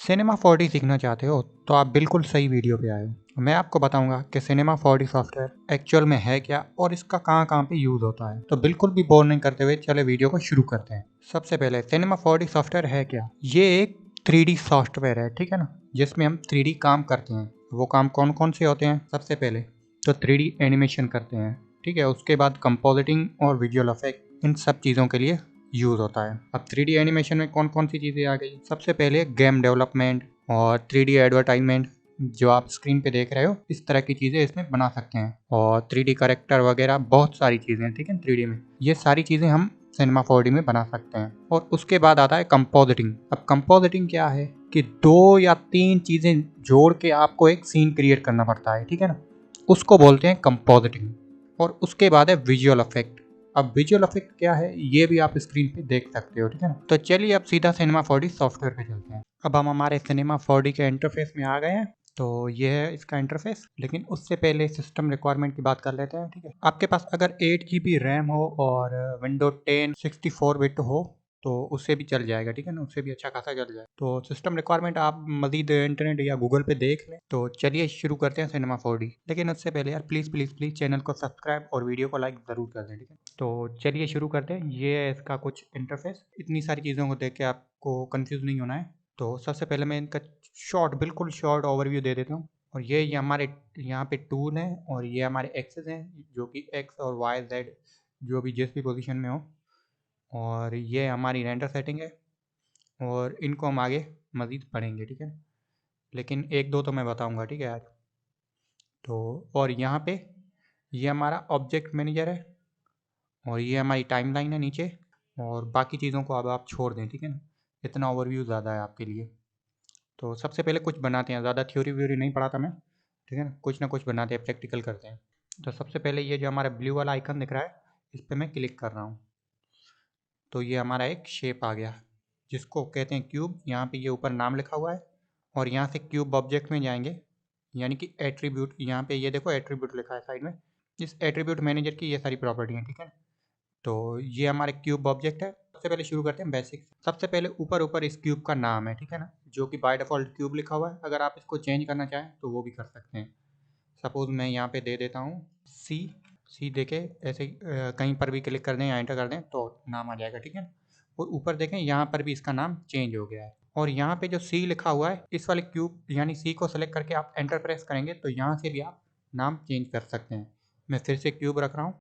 Cinema 4D सीखना चाहते हो तो आप बिल्कुल सही वीडियो पे आए हो। मैं आपको बताऊंगा कि सिनेमा 4D सॉफ्टवेयर एक्चुअल में है क्या और इसका कहाँ कहाँ पे यूज होता है। तो बिल्कुल भी बोर नहीं करते हुए चले वीडियो को शुरू करते हैं। सबसे पहले सिनेमा 4D सॉफ्टवेयर है क्या? ये एक 3D सॉफ्टवेयर है, ठीक है ना, जिसमें हम 3D काम करते हैं। वो काम कौन कौन से होते हैं? सबसे पहले तो 3D एनिमेशन करते हैं, ठीक है। उसके बाद कंपोजिटिंग और विजुअल इफेक्ट, इन सब चीज़ों के लिए यूज होता है। अब 3D एनिमेशन में कौन कौन सी चीज़ें आ गई? सबसे पहले गेम डेवलपमेंट और 3D एडवर्टाइजमेंट, जो आप स्क्रीन पे देख रहे हो इस तरह की चीज़ें इसमें बना सकते हैं। और 3D करेक्टर वगैरह बहुत सारी चीज़ें हैं, ठीक है। 3D में ये सारी चीज़ें हम सिनेमा 4D में बना सकते हैं। और उसके बाद आता है कंपोजिटिंग। अब कंपोजिटिंग क्या है कि 2 या 3 चीज़ें जोड़ के आपको एक सीन क्रिएट करना पड़ता है, ठीक है ना, उसको बोलते हैं कंपोजिटिंग। और उसके बाद है विजुअल इफेक्ट। अब विजुअल इफेक्ट क्या है ये भी आप स्क्रीन पे देख सकते हो, ठीक है ना। तो चलिए अब सीधा सिनेमा 4D सॉफ्टवेयर पे चलते हैं। अब हम हमारे सिनेमा 4D के इंटरफेस में आ गए हैं। तो ये है इसका इंटरफेस, लेकिन उससे पहले सिस्टम रिक्वायरमेंट की बात कर लेते हैं, ठीक है। आपके पास अगर 8 GB रैम हो और विंडो 10 64 बिट हो तो उससे भी चल जाएगा, ठीक है ना, उससे भी अच्छा खासा चल जाए। तो सिस्टम रिक्वायरमेंट आप मजीद इंटरनेट या गूगल पे देख लें। तो चलिए शुरू करते हैं सिनेमा 4D। लेकिन उससे पहले यार प्लीज़ प्लीज़ प्लीज़ चैनल को सब्सक्राइब और वीडियो को लाइक ज़रूर कर दें, ठीक है। तो चलिए शुरू करते हैं। ये है इसका कुछ इंटरफेस। इतनी सारी चीज़ों को देख के आपको कंफ्यूज नहीं होना है। तो सबसे पहले मैं इनका बिल्कुल शॉर्ट ओवरव्यू दे देता हूँ। और ये हमारे यहाँ पे टूल हैं और ये हमारे एक्सेस हैं, जो कि एक्स और वाई जेड जो भी जिस भी पोजीशन में हो। और ये हमारी रेंडर सेटिंग है और इनको हम आगे मज़ीद पढ़ेंगे, ठीक है। लेकिन एक दो तो मैं बताऊंगा, ठीक है आज। तो और यहाँ पे ये हमारा ऑब्जेक्ट मैनेजर है और ये हमारी टाइमलाइन है नीचे। और बाकी चीज़ों को अब आप छोड़ दें, ठीक है ना, इतना ओवरव्यू ज़्यादा है आपके लिए। तो सबसे पहले कुछ बनाते हैं, ज़्यादा थ्योरी व्योरी नहीं पढ़ाता मैं, ठीक है ना कुछ बनाते हैं, प्रैक्टिकल करते हैं। तो सबसे पहले ये जो हमारा ब्लू वाला आइकन दिख रहा है इस पर मैं क्लिक कर रहा हूँ। तो ये हमारा एक शेप आ गया जिसको कहते हैं क्यूब। यहाँ पे ये ऊपर नाम लिखा हुआ है और यहाँ से क्यूब ऑब्जेक्ट में जाएंगे, यानी कि एट्रीब्यूट। यहाँ पे ये देखो एट्रीब्यूट लिखा है साइड में। इस एट्रीब्यूट मैनेजर की ये सारी प्रॉपर्टी हैं, ठीक है। तो ये हमारे क्यूब ऑब्जेक्ट है। सबसे पहले शुरू करते हैं बेसिक। सबसे पहले ऊपर ऊपर इस क्यूब का नाम है, ठीक है ना, जो कि बाय डिफ़ॉल्ट क्यूब लिखा हुआ है। अगर आप इसको चेंज करना चाहें तो वो भी कर सकते हैं। सपोज़ मैं यहाँ पे दे देता हूँ सी। सी देके ऐसे कहीं पर भी क्लिक कर दें या एंटर कर दें तो नाम आ जाएगा, ठीक है। और ऊपर देखें यहाँ पर भी इसका नाम चेंज हो गया है। और यहाँ पे जो सी लिखा हुआ है इस वाले क्यूब यानी सी को सेलेक्ट करके आप एंटर प्रेस करेंगे तो यहाँ से भी आप नाम चेंज कर सकते हैं। मैं फिर से क्यूब रख रहा हूँ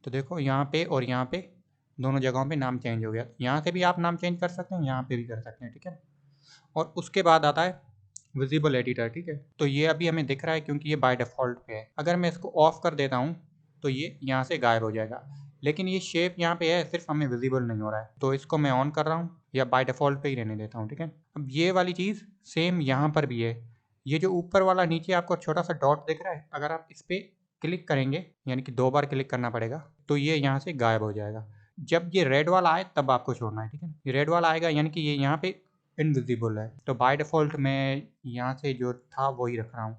तो देखो यहाँ पे और यहाँ पे दोनों जगहों पे नाम चेंज हो गया। यहाँ से भी आप नाम चेंज कर सकते हैं, यहाँ पे भी कर सकते हैं, ठीक है। और उसके बाद आता है विजिबल एडिटर, ठीक है। तो ये अभी हमें दिख रहा है क्योंकि ये बाय डिफ़ॉल्ट पे है। अगर मैं इसको ऑफ कर देता हूँ तो ये यहाँ से गायब हो जाएगा, लेकिन ये शेप यहाँ पे है, सिर्फ हमें विजिबल नहीं हो रहा है। तो इसको मैं ऑन कर रहा हूँ या बाय डिफ़ॉल्ट पे ही रहने देता हूँ, ठीक है। अब ये वाली चीज़ सेम यहाँ पर भी है। ये जो ऊपर वाला नीचे आपको छोटा सा डॉट दिख रहा है, अगर आप इस पर क्लिक करेंगे यानी कि 2 बार क्लिक करना पड़ेगा तो ये यहाँ से गायब हो जाएगा। जब ये रेड वाला आए तब आपको छोड़ना है, ठीक है। ये रेड वाला आएगा यानी कि ये यहाँ पे इनविजिबल है। तो बाय डिफ़ॉल्ट मैं यहाँ से जो था वही रख रहा हूँ।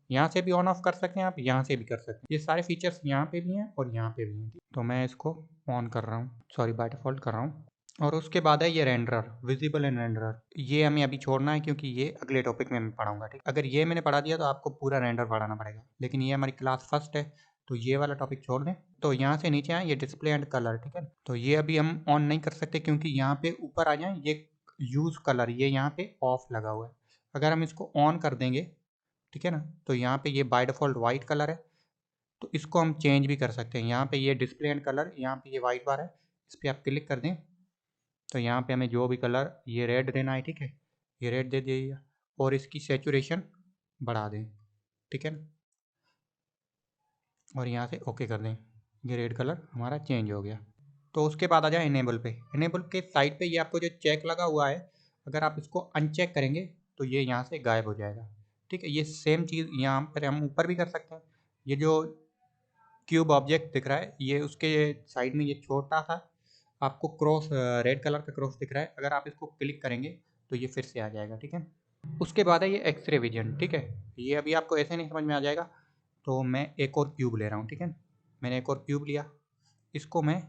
यहाँ से भी ऑन ऑफ कर सकते हैं आप, यहाँ से भी कर सकते हैं। ये सारे फीचर्स यहाँ पे भी हैं और यहाँ पे भी हैं। तो मैं इसको ऑन कर रहा हूँ, सॉरी बाय डिफ़ॉल्ट कर रहा हूँ। और उसके बाद है ये रेंडरर, विजिबल एंड रेंडरर। ये हमें अभी छोड़ना है क्योंकि ये अगले टॉपिक में मैं पढ़ाऊंगा, ठीक। अगर ये मैंने पढ़ा दिया तो आपको पूरा रेंडर पढ़ाना पड़ेगा, लेकिन ये हमारी क्लास फर्स्ट है तो ये वाला टॉपिक छोड़ दें। तो यहाँ से नीचे आए ये डिस्प्ले एंड कलर, ठीक है। तो ये अभी हम ऑन नहीं कर सकते क्योंकि यहाँ पे ऊपर आ जाए ये यूज़ कलर, ये यहाँ पे ऑफ लगा हुआ है। अगर हम इसको ऑन कर देंगे, ठीक है ना, तो यहाँ पे ये बाय डिफ़ॉल्ट वाइट कलर है। तो इसको हम चेंज भी कर सकते हैं। यहाँ पे ये डिस्प्ले एंड कलर, यहाँ पे ये वाइट बार है, इस पर आप क्लिक कर दें तो यहाँ पे हमें जो भी कलर, ये रेड देना है, ठीक है, ये रेड दे दीजिए और इसकी सेचुरेशन बढ़ा दें, ठीक है ना। और यहाँ से ओके कर दें, ये रेड कलर हमारा चेंज हो गया। तो उसके बाद आ जाए इनेबल पे। इनेबल के साइड पे ये आपको जो चेक लगा हुआ है, अगर आप इसको अनचेक करेंगे तो ये यहाँ से गायब हो जाएगा, ठीक है। ये सेम चीज़ यहाँ पर हम ऊपर भी कर सकते हैं। ये जो क्यूब ऑब्जेक्ट दिख रहा है ये उसके साइड में ये छोटा सा आपको क्रॉस, रेड कलर का क्रॉस दिख रहा है, अगर आप इसको क्लिक करेंगे तो ये फिर से आ जाएगा, ठीक है। उसके बाद है ये एक्सरे विजन, ठीक है। ये अभी आपको ऐसे नहीं समझ में आ जाएगा। तो मैं एक और क्यूब ले रहा हूँ, ठीक है। मैंने एक और क्यूब लिया, इसको मैं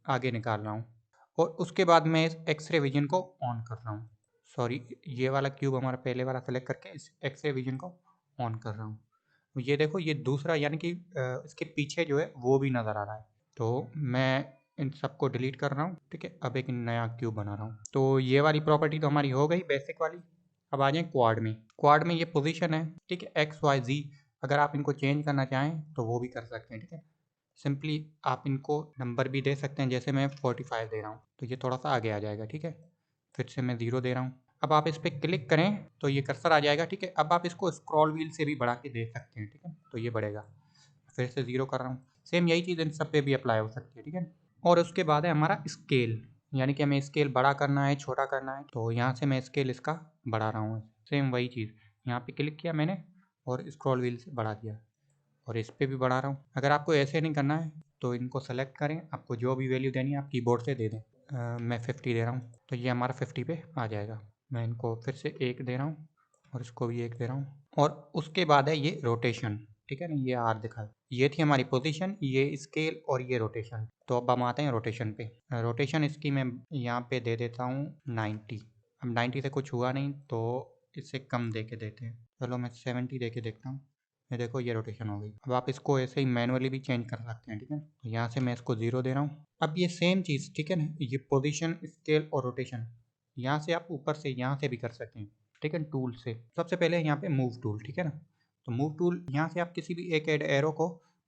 आगे निकाल रहा हूँ और उसके बाद मैं इस एक्सरे विजन को ऑन कर रहा हूँ। सॉरी, ये वाला क्यूब हमारा पहले वाला सेलेक्ट करके इस एक्स रे विजन को ऑन कर रहा हूँ। ये देखो ये दूसरा यानी कि इसके पीछे जो है वो भी नज़र आ रहा है। तो मैं इन सबको डिलीट कर रहा हूँ, ठीक है। अब एक नया क्यूब बना रहा हूँ। तो ये वाली प्रॉपर्टी तो हमारी हो गई बेसिक वाली। अब आ जाए क्वाड में। क्वाड में ये पोजीशन है, ठीक है, एक्स वाई जी। अगर आप इनको चेंज करना चाहें तो वो भी कर सकते हैं, ठीक है। सिंपली आप इनको नंबर भी दे सकते हैं, जैसे मैं 45 दे रहा हूँ तो ये थोड़ा सा आगे आ जाएगा, ठीक है। फिर से मैं 0 दे रहा हूँ। अब आप इस पर क्लिक करें तो ये कर्सर आ जाएगा, ठीक है। अब आप इसको स्क्रॉल व्हील से भी बढ़ा के दे सकते हैं, ठीक है, तो ये बढ़ेगा। फिर से 0 कर रहा हूँ। सेम यही चीज़ इन सब पे भी अप्लाई हो सकती है, ठीक है। और उसके बाद है हमारा स्केल, यानी कि हमें स्केल बड़ा करना है छोटा करना है, तो यहाँ से मैं स्केल इसका बढ़ा रहा हूँ। सेम वही चीज़, यहाँ पे क्लिक किया मैंने और स्क्रॉल व्हील से बढ़ा दिया और इस पे भी बढ़ा रहा हूँ। अगर आपको ऐसे नहीं करना है तो इनको सेलेक्ट करें, आपको जो भी वैल्यू देनी है आप कीबोर्ड से दे दें। मैं 50 दे रहा हूँ तो ये हमारा 50 पे आ जाएगा। मैं इनको फिर से 1 दे रहा हूँ और इसको भी 1 दे रहा हूँ। और उसके बाद है ये रोटेशन, ठीक है ना, ये आर दिखा। ये थी हमारी पोजीशन, ये स्केल और ये रोटेशन। तो अब हम आते हैं रोटेशन पे। रोटेशन इसकी मैं यहाँ पे दे देता हूँ 90। अब 90 से कुछ हुआ नहीं तो इससे कम दे के देते हैं। चलो मैं 70 दे के देखता हूँ। ये देखो ये रोटेशन हो गई। अब आप इसको ऐसे ही मैनुअली भी चेंज कर सकते हैं, ठीक है। तो यहाँ से मैं इसको 0 दे रहा हूँ। अब ये सेम चीज़, ठीक है ना, ये पोजीशन, स्केल और रोटेशन यहाँ से आप ऊपर से यहाँ से भी कर सकते हैं, ठीक है, टूल से। सबसे पहले यहाँ पे मूव टूल, ठीक है ना। तो मूव टूल यहाँ से आप किसी भी एक एरो को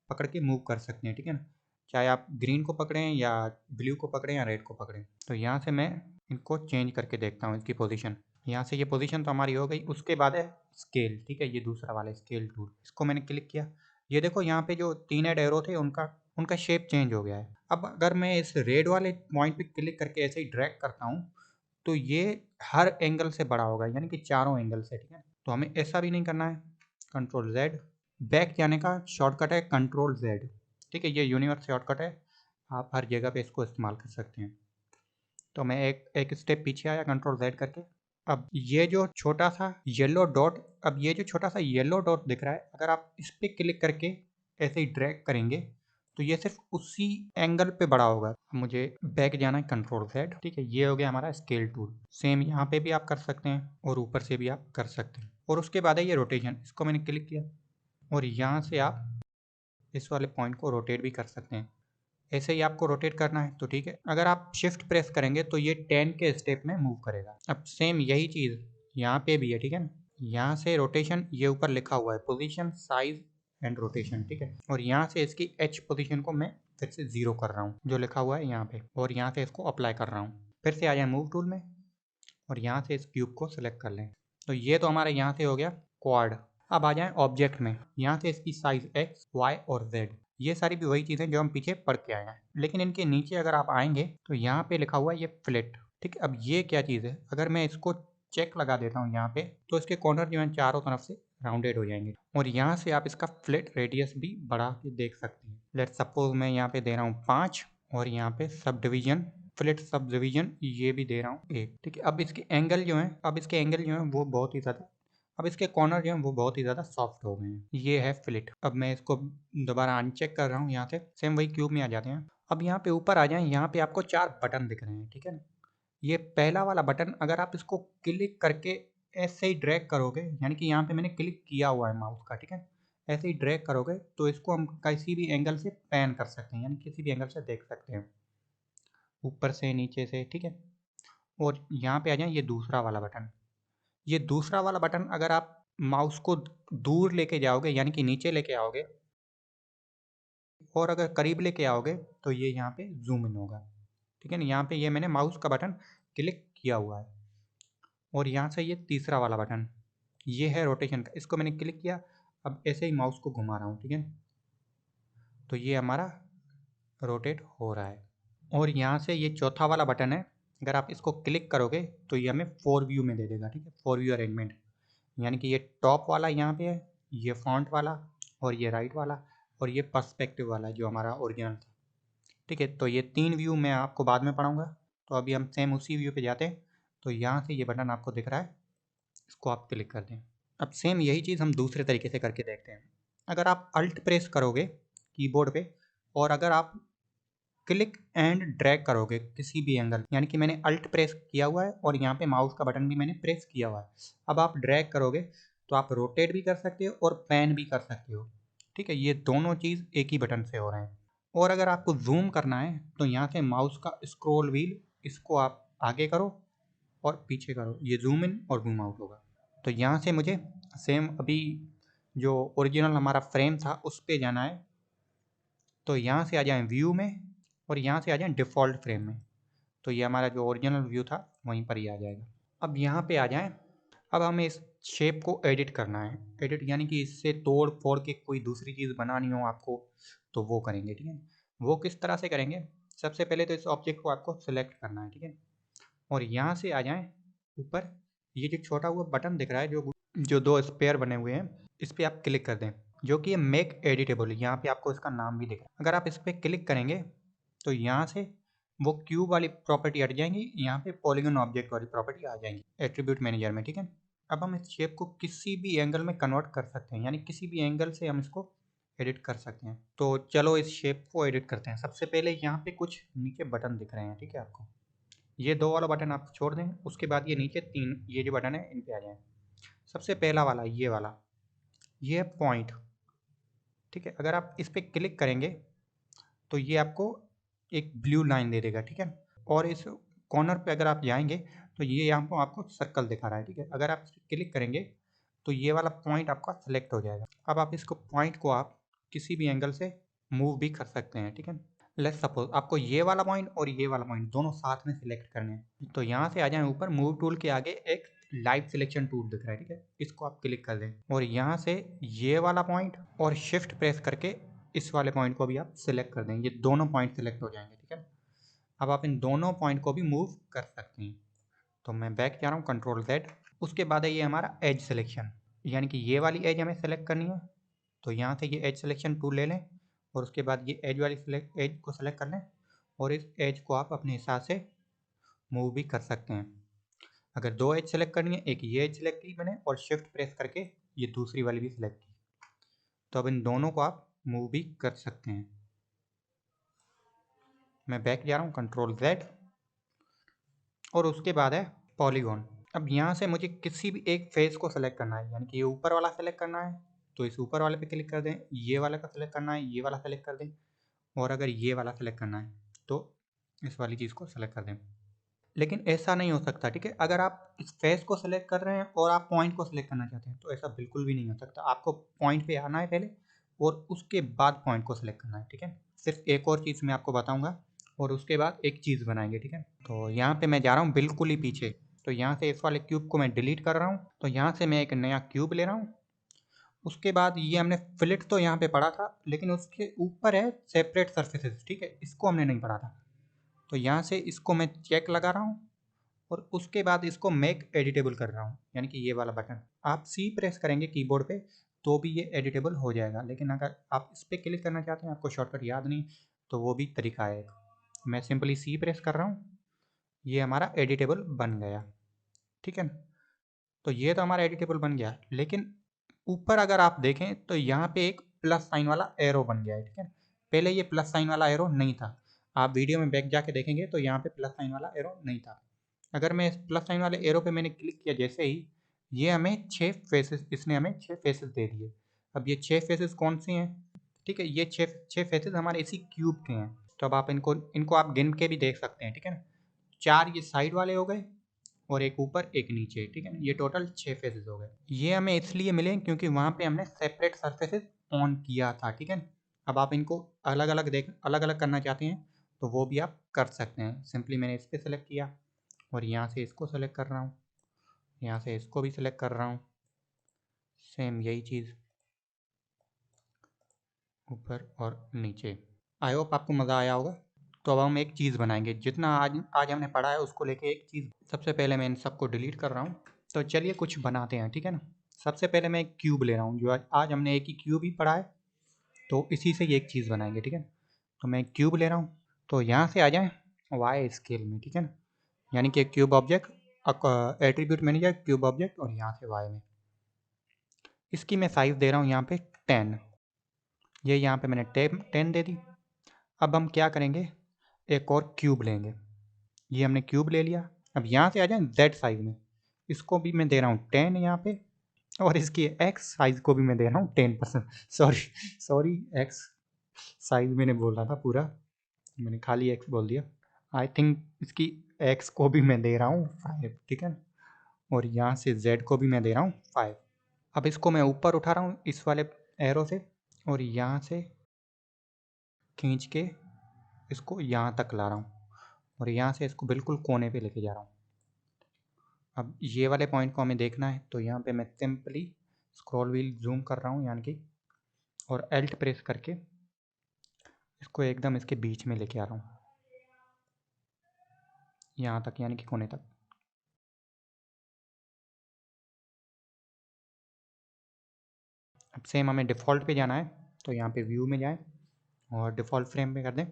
पकड़ के मूव कर सकते हैं, ठीक है ना। चाहे आप ग्रीन को पकड़ें या ब्लू को पकड़ें या रेड को पकड़ें। तो यहाँ से मैं इनको चेंज करके देखता हूँ इसकी पोजीशन। यहाँ से ये पोजीशन तो हमारी हो गई। उसके बाद है स्केल, ठीक है, ये दूसरा वाला स्केल टूल। इसको मैंने क्लिक किया। ये देखो यहाँ पे जो 3 ऐड एरो थे उनका शेप चेंज हो गया है। अब अगर मैं इस रेड वाले पॉइंट पे क्लिक करके ऐसे ही ड्रैग करता हूँ तो ये हर एंगल से बड़ा होगा, यानी कि चारों एंगल से, ठीक है। तो हमें ऐसा भी नहीं करना है। कंट्रोल जेड, बैक जाने का शॉर्टकट है कंट्रोल जेड, ठीक है, ये यूनिवर्स शॉर्टकट है, आप हर जगह पे इसको इस्तेमाल कर सकते हैं। तो मैं एक एक स्टेप पीछे आया कंट्रोल जेड करके। अब ये जो छोटा सा येलो डॉट, अब ये जो छोटा सा येलो डॉट दिख रहा है, अगर आप इस पर क्लिक करके ऐसे ही ड्रैग करेंगे तो ये सिर्फ उसी एंगल पे बड़ा होगा। मुझे बैक जाना है कंट्रोल जेड, ठीक है। ये हो गया हमारा स्केल टूल। सेम यहाँ पे भी आप कर सकते हैं और ऊपर से भी आप कर सकते हैं। और उसके बाद है ये रोटेशन, इसको मैंने क्लिक किया और यहाँ से आप इस वाले पॉइंट को रोटेट भी कर सकते हैं। ऐसे ही आपको रोटेट करना है तो ठीक है। अगर आप शिफ्ट प्रेस करेंगे तो ये 10 के स्टेप में मूव करेगा। अब सेम यही चीज़ यहाँ पे भी है, ठीक है ना। यहाँ से रोटेशन, ये ऊपर लिखा हुआ है पोजीशन, साइज एंड रोटेशन, ठीक है। और यहाँ से इसकी एच पोजीशन को मैं फिर से 0 कर रहा हूँ, जो लिखा हुआ है यहाँ पे, और यहाँ से इसको अप्लाई कर रहा हूँ। फिर से आ जाए मूव टूल में और यहाँ से इस क्यूब को सिलेक्ट कर लें। तो ये तो हमारे यहाँ से हो गया क्वाड। अब आ जाए ऑब्जेक्ट में। यहाँ से इसकी साइज एक्स, वाई और जेड, ये सारी भी वही चीज़ें जो हम पीछे पढ़ के आए हैं, लेकिन इनके नीचे अगर आप आएंगे तो यहाँ पे लिखा हुआ है ये फ्लिट, ठीक है। अब ये क्या चीज़ है, अगर मैं इसको चेक लगा देता हूँ यहाँ पे तो इसके कॉर्नर जो है चारों तरफ से राउंडेड हो जाएंगे और यहाँ से आप इसका फ्लिट रेडियस भी बढ़ा के देख सकते हैं। लेट सपोज मैं यहाँ पे दे रहा हूँ 5 और यहाँ पे sub division, fleet sub division ये भी दे रहा हूँ 1, ठीक है। अब इसके एंगल जो है वो बहुत ही ज़्यादा, अब इसके कॉर्नर जो है वो बहुत ही ज़्यादा सॉफ्ट हो गए हैं। ये है फ्लिट। अब मैं इसको दोबारा अनचेक कर रहा हूँ, यहाँ से सेम वही क्यूब में आ जाते हैं। अब यहाँ पे ऊपर आ जाएं, यहाँ पे आपको 4 बटन दिख रहे हैं, ठीक है ना। ये पहला वाला बटन अगर आप इसको क्लिक करके ऐसे ही ड्रैग करोगे, यानी कि यहाँ पे मैंने क्लिक किया हुआ है माउस का, ठीक है, ऐसे ही ड्रैग करोगे तो इसको हम किसी भी एंगल से पैन कर सकते हैं, यानी किसी भी एंगल से देख सकते हैं, ऊपर से नीचे से, ठीक है। और यहाँ पे आ जाए ये दूसरा वाला बटन। ये दूसरा वाला बटन अगर आप माउस को दूर लेके जाओगे, यानी कि नीचे लेके आओगे, और अगर करीब लेके आओगे तो ये यहाँ पे जूम इन होगा, ठीक है ना। यहाँ पे ये मैंने माउस का बटन क्लिक किया हुआ है। और यहाँ से ये तीसरा वाला बटन, ये है रोटेशन का, इसको मैंने क्लिक किया। अब ऐसे ही माउस को घुमा रहा हूँ, ठीक है, तो ये हमारा रोटेट हो रहा है। और यहाँ से ये चौथा वाला बटन है, अगर आप इसको क्लिक करोगे तो ये हमें 4 व्यू में दे देगा, ठीक है, 4 व्यू अरेंजमेंट, यानी कि ये टॉप वाला यहाँ पे है, ये फॉन्ट वाला और ये राइट वाला और ये पर्सपेक्टिव वाला जो हमारा ओरिजिनल था, ठीक है। तो ये 3 व्यू मैं आपको बाद में पढ़ाऊँगा। तो अभी हम सेम उसी व्यू पे जाते हैं। तो यहाँ से ये बटन आपको दिख रहा है, इसको आप क्लिक कर दें। अब सेम यही चीज़ हम दूसरे तरीके से करके देखते हैं। अगर आप अल्ट प्रेस करोगे कीबोर्ड पे और अगर आप क्लिक एंड ड्रैग करोगे किसी भी एंगल, यानी कि मैंने अल्ट प्रेस किया हुआ है और यहाँ पे माउस का बटन भी मैंने प्रेस किया हुआ है। अब आप ड्रैग करोगे तो आप रोटेट भी कर सकते हो और पैन भी कर सकते हो, ठीक है। ये दोनों चीज़ एक ही बटन से हो रहे हैं। और अगर आपको जूम करना है तो यहाँ से माउस का स्क्रॉल व्हील, इसको आप आगे करो और पीछे करो, ये जूम इन और जूम आउट होगा। तो यहाँ से मुझे सेम अभी जो ओरिजिनल हमारा फ्रेम था उस पर जाना है। तो यहाँ से आ जाएं व्यू में और यहाँ से आ जाएं डिफ़ॉल्ट फ्रेम में। तो ये हमारा जो ओरिजिनल व्यू था वहीं पर ही आ जाएगा। अब यहाँ पे आ जाएं। अब हमें इस शेप को एडिट करना है। एडिट यानी कि इससे तोड़ फोड़ के कोई दूसरी चीज़ बनानी हो आपको तो वो करेंगे, ठीक है। वो किस तरह से करेंगे, सबसे पहले तो इस ऑब्जेक्ट को आपको सिलेक्ट करना है, ठीक है। और यहाँ से आ जाएं ऊपर, ये जो छोटा हुआ बटन दिख रहा है जो दो स्पेयर बने हुए हैं, इस पर आप क्लिक कर दें, जो कि ये मेक एडिटेबल है। यहाँ पे आपको इसका नाम भी दिख रहा है। अगर आप इस पर क्लिक करेंगे तो यहाँ से वो क्यूब वाली प्रॉपर्टी हट जाएंगी, यहाँ पे पॉलीगन ऑब्जेक्ट वाली प्रॉपर्टी आ जाएंगी एट्रीब्यूट मैनेजर में, ठीक है। अब हम इस शेप को किसी भी एंगल में कन्वर्ट कर सकते हैं, यानी किसी भी एंगल से हम इसको एडिट कर सकते हैं। तो चलो इस शेप को एडिट करते हैं। सबसे पहले यहाँ पे कुछ नीचे बटन दिख रहे हैं, ठीक है। आपको ये दो वाला बटन आप छोड़ दें, उसके बाद ये नीचे तीन ये जो बटन है इन पे आ जाएं। सबसे पहला वाला ये वाला, ये है पॉइंट, ठीक है। अगर आप इस पर क्लिक करेंगे तो ये आपको एक ब्लू लाइन दे देगा, ठीक है। और इस कॉर्नर पे अगर आप जाएंगे तो ये यहाँ पर आपको सर्कल दिखा रहा है, ठीक है। अगर आप इस पर क्लिक करेंगे तो ये वाला पॉइंट आपका सेलेक्ट हो जाएगा। अब आप इसको पॉइंट को आप किसी भी एंगल से मूव भी कर सकते हैं, ठीक है। लेट्स सपोज आपको ये वाला पॉइंट और ये वाला पॉइंट दोनों साथ में सिलेक्ट करने हैं। तो यहाँ से आ जाए ऊपर, मूव टूल के आगे एक लाइव सिलेक्शन टूल दिख रहा है, ठीक है। इसको आप क्लिक कर दें और यहाँ से ये वाला पॉइंट और शिफ्ट प्रेस करके इस वाले पॉइंट को भी आप सिलेक्ट कर दें। ये दोनों पॉइंट सिलेक्ट हो जाएंगे, ठीक है। अब आप इन दोनों पॉइंट को भी मूव कर सकते हैं। तो मैं बैक जा रहा हूँ, कंट्रोल Z। उसके बाद है ये हमारा एज सिलेक्शन, यानी कि ये वाली एज हमें सेलेक्ट करनी है। तो यहाँ से ये एज सिलेक्शन टूल ले लें और उसके बाद ये एज वाली एज को सेलेक्ट कर लें और इस एज को आप अपने हिसाब से मूव भी कर सकते हैं। अगर दो एज सेलेक्ट करनी है, एक ये एज सेलेक्ट की मैंने और शिफ्ट प्रेस करके ये दूसरी वाली भी सिलेक्ट की, तो अब इन दोनों को आप मूव भी कर सकते हैं। मैं बैक जा रहा हूँ, कंट्रोल Z। और उसके बाद है पॉलीगॉन। अब यहाँ से मुझे किसी भी एक फेस को सेलेक्ट करना है, यानी कि ये ऊपर वाला सेलेक्ट करना है तो इस ऊपर वाले पे क्लिक कर दें, ये वाला का सेलेक्ट करना है ये वाला सेलेक्ट कर दें, और अगर ये वाला सेलेक्ट करना है तो इस वाली चीज़ को सेलेक्ट कर दें। लेकिन ऐसा नहीं हो सकता, ठीक है। अगर आप इस फेस को सेलेक्ट कर रहे हैं और आप पॉइंट को सेलेक्ट करना चाहते हैं तो ऐसा बिल्कुल भी नहीं हो सकता। आपको पॉइंट पे आना है पहले और उसके बाद पॉइंट को सेलेक्ट करना है, ठीक है। सिर्फ एक और चीज़ मैं आपको बताऊंगा और उसके बाद एक चीज़ बनाएंगे, ठीक है। तो यहाँ पे मैं जा रहा हूँ बिल्कुल ही पीछे। तो यहाँ से इस वाले क्यूब को मैं डिलीट कर रहा हूँ। तो यहाँ से मैं एक नया क्यूब ले रहा हूँ। उसके बाद ये हमने फिलेट तो यहाँ पे पढ़ा था, लेकिन उसके ऊपर है सेपरेट सर्फेसेस, ठीक है। इसको हमने नहीं पढ़ा था। तो यहाँ से इसको मैं चेक लगा रहा हूँ और उसके बाद इसको मेक एडिटेबल कर रहा हूँ, यानी कि ये वाला बटन आप सी प्रेस करेंगे कीबोर्ड पे तो भी ये एडिटेबल हो जाएगा। लेकिन अगर आप इस पर क्लिक करना चाहते हैं, आपको शॉर्टकट याद नहीं, तो वो भी तरीका है। मैं सिंपली सी प्रेस कर रहा हूँ, ये हमारा एडिटेबल बन गया, ठीक है। तो ये तो हमारा एडिटेबल बन गया, लेकिन ऊपर अगर आप देखें तो यहाँ पे एक प्लस साइन वाला एरो बन गया है, ठीक है। पहले ये प्लस साइन वाला एरो नहीं था। आप वीडियो में बैक जाके देखेंगे तो यहाँ पे प्लस साइन वाला एरो नहीं था। अगर मैं इस प्लस साइन वाले एरो पे मैंने क्लिक किया जैसे ही, ये हमें 6 फेसेस, इसने हमें 6 फेसेस दे दिए। अब ये 6 फेसेस कौन से हैं, ठीक है। ये 6 फेसेस हमारे इसी क्यूब के हैं। तो अब आप इनको इनको आप गिन के भी देख सकते हैं, ठीक है ना। 4 ये साइड वाले हो गए और एक ऊपर एक नीचे, ठीक है ना। ये टोटल 6 फेसेस हो गए। ये हमें इसलिए मिले क्योंकि वहाँ पे हमने सेपरेट सर्फेसेस ऑन किया था, ठीक है। अब आप इनको अलग अलग करना चाहते हैं तो वो भी आप कर सकते हैं। सिंपली मैंने इस पर सेलेक्ट किया और यहाँ से इसको सेलेक्ट कर रहा हूँ, यहाँ से इसको भी सिलेक्ट कर रहा हूँ, सेम यही चीज़ ऊपर और नीचे। आई होप आपको मज़ा आया होगा। तो अब हम एक चीज़ बनाएंगे, जितना आज आज हमने पढ़ा है उसको लेके एक चीज़। सबसे पहले मैं इन सबको डिलीट कर रहा हूँ। तो चलिए कुछ बनाते हैं, ठीक है ना। सबसे पहले मैं एक क्यूब ले रहा हूँ, जो आज हमने एक ही क्यूब ही पढ़ा है, तो इसी से ये एक चीज़ बनाएंगे, ठीक है। तो मैं एक क्यूब ले रहा हूँ। तो यहाँ से आ जाएँ वाई स्केल में, ठीक है ना, यानी कि cube object, attribute manager cube object और यहाँ से वाई में। इसकी मैं साइज़ दे रहा हूँ यहाँ पे 10। ये यहाँ पे मैंने 10 दे दी। अब हम क्या करेंगे, एक और क्यूब लेंगे। ये हमने क्यूब ले लिया। अब यहाँ से आ जाए जेड साइज में, इसको भी मैं दे रहा हूँ 10 यहाँ पे, और इसकी एक्स साइज को भी मैं दे रहा हूँ 10%। सॉरी सॉरी, एक्स साइज मैंने बोल रहा था पूरा, मैंने खाली एक्स बोल दिया। आई थिंक इसकी एक्स को भी मैं दे रहा हूँ 5, ठीक है। और यहाँ से जेड को भी मैं दे रहा हूँ 5। अब इसको मैं ऊपर उठा रहा हूँ इस वाले एरो से, और यहाँ से खींच के इसको यहाँ तक ला रहा हूँ, और यहाँ से इसको बिल्कुल कोने पे लेके जा रहा हूँ। अब ये वाले पॉइंट को हमें देखना है, तो यहाँ पे मैं सिंपली स्क्रॉल व्हील जूम कर रहा हूँ यानी कि, और एल्ट प्रेस करके इसको एकदम इसके बीच में लेके आ रहा हूँ, यहाँ तक यानी कि कोने तक। अब सेम हमें डिफ़ॉल्ट पे जाना है, तो यहाँ पे व्यू में जाएं और डिफ़ॉल्ट फ्रेम पे कर दें।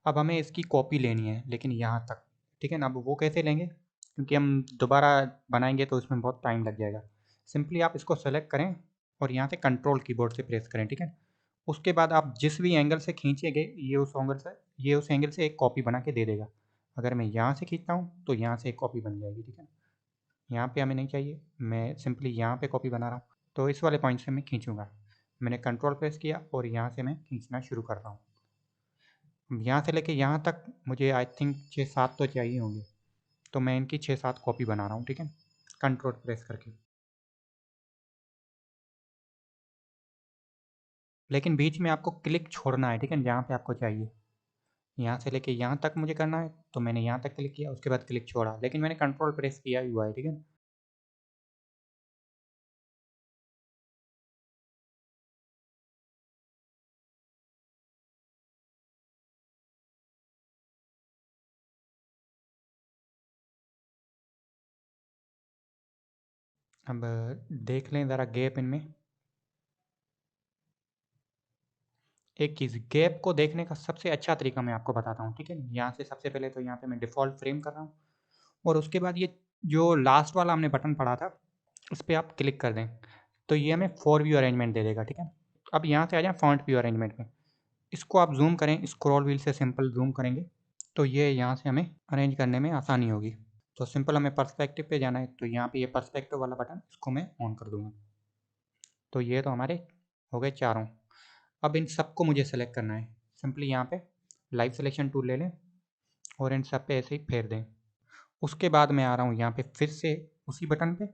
अब हमें इसकी कॉपी लेनी है, लेकिन यहाँ तक, ठीक है ना। अब वो कैसे लेंगे, क्योंकि हम दोबारा बनाएंगे तो इसमें बहुत टाइम लग जाएगा। सिंपली आप इसको सेलेक्ट करें और यहाँ से कंट्रोल कीबोर्ड से प्रेस करें, ठीक है। उसके बाद आप जिस भी एंगल से खींचेंगे, ये उस एंगल से एक कॉपी बना के दे देगा। अगर मैं यहाँ से खींचता हूँ तो यहाँ से एक कॉपी बन जाएगी, ठीक है। यहाँ पे हमें नहीं चाहिए, मैं सिंपली यहाँ पे कॉपी बना रहा हूँ, तो इस वाले पॉइंट से मैं खींचूँगा। मैंने कंट्रोल प्रेस किया और यहाँ से मैं खींचना शुरू कर रहा हूँ। यहाँ से लेके यहाँ तक मुझे आई थिंक 6-7 तो चाहिए होंगे, तो मैं इनकी 6-7 कॉपी बना रहा हूँ, ठीक है, कंट्रोल प्रेस करके। लेकिन बीच में आपको क्लिक छोड़ना है, ठीक है, जहाँ पे आपको चाहिए। यहाँ से लेके यहाँ तक मुझे करना है, तो मैंने यहाँ तक क्लिक किया, उसके बाद क्लिक छोड़ा, लेकिन मैंने कंट्रोल प्रेस किया ही हुआ है, ठीक है। अब देख लें ज़रा गैप इनमें। एक चीज़, गैप को देखने का सबसे अच्छा तरीका मैं आपको बताता हूँ, ठीक है। यहाँ से सबसे पहले तो यहाँ पे मैं डिफ़ॉल्ट फ्रेम कर रहा हूँ, और उसके बाद ये जो लास्ट वाला हमने बटन पड़ा था, उस पर आप क्लिक कर दें, तो ये हमें 4 व्यू अरेंजमेंट दे देगा, ठीक है। अब यहाँ से आ जाएँ फॉन्ट व्यू अरेंजमेंट में, इसको आप जूम करें, स्क्रॉल व्हील से सिंपल जूम करेंगे, तो ये यहाँ से हमें अरेंज करने में आसानी होगी। तो सिंपल हमें पर्सपेक्टिव पे जाना है, तो यहाँ पे ये पर्सपेक्टिव वाला बटन, इसको मैं ऑन कर दूँगा। तो ये तो हमारे हो गए चारों। अब इन सबको मुझे सेलेक्ट करना है। सिंपली यहाँ पे लाइव सिलेक्शन टूल ले लें और इन सब पे ऐसे ही फेर दें। उसके बाद मैं आ रहा हूँ यहाँ पे फिर से उसी बटन पे,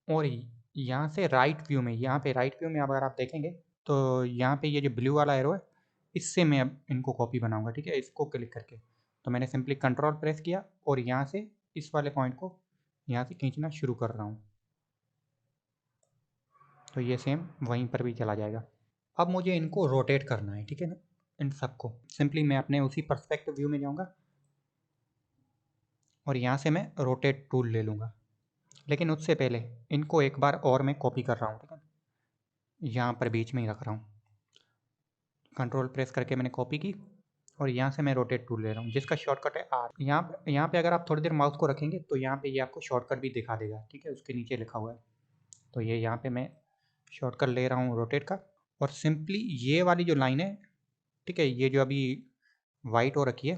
और यहाँ से राइट व्यू में, यहाँ पे राइट व्यू में अगर आप देखेंगे तो यहाँ पे ये जो ब्लू वाला एरो है, इससे मैं अब इनको कॉपी बनाऊँगा, ठीक है, इसको क्लिक करके। तो मैंने सिंपली कंट्रोल प्रेस किया और यहाँ से इस वाले पॉइंट को यहाँ से खींचना शुरू कर रहा हूँ, तो ये सेम वहीं पर भी चला जाएगा। अब मुझे इनको रोटेट करना है, ठीक है ना, इन सबको। सिंपली मैं अपने उसी पर्सपेक्टिव व्यू में जाऊँगा और यहाँ से मैं रोटेट टूल ले लूँगा। लेकिन उससे पहले इनको एक बार और मैं कॉपी कर रहा हूँ, ठीक है, यहाँ पर बीच में ही रख रहा हूँ। कंट्रोल प्रेस करके मैंने कॉपी की और यहाँ से मैं रोटेट टूल ले रहा हूँ, जिसका शॉर्टकट है आर। यहाँ पे अगर आप थोड़ी देर माउस को रखेंगे तो यहाँ पे ये आपको शॉर्टकट भी दिखा देगा, ठीक है, उसके नीचे लिखा हुआ है। तो ये यहाँ पे मैं शॉर्टकट ले रहा हूँ रोटेट का, और सिंपली ये वाली जो लाइन है, ठीक है, ये जो अभी वाइट हो रखी है,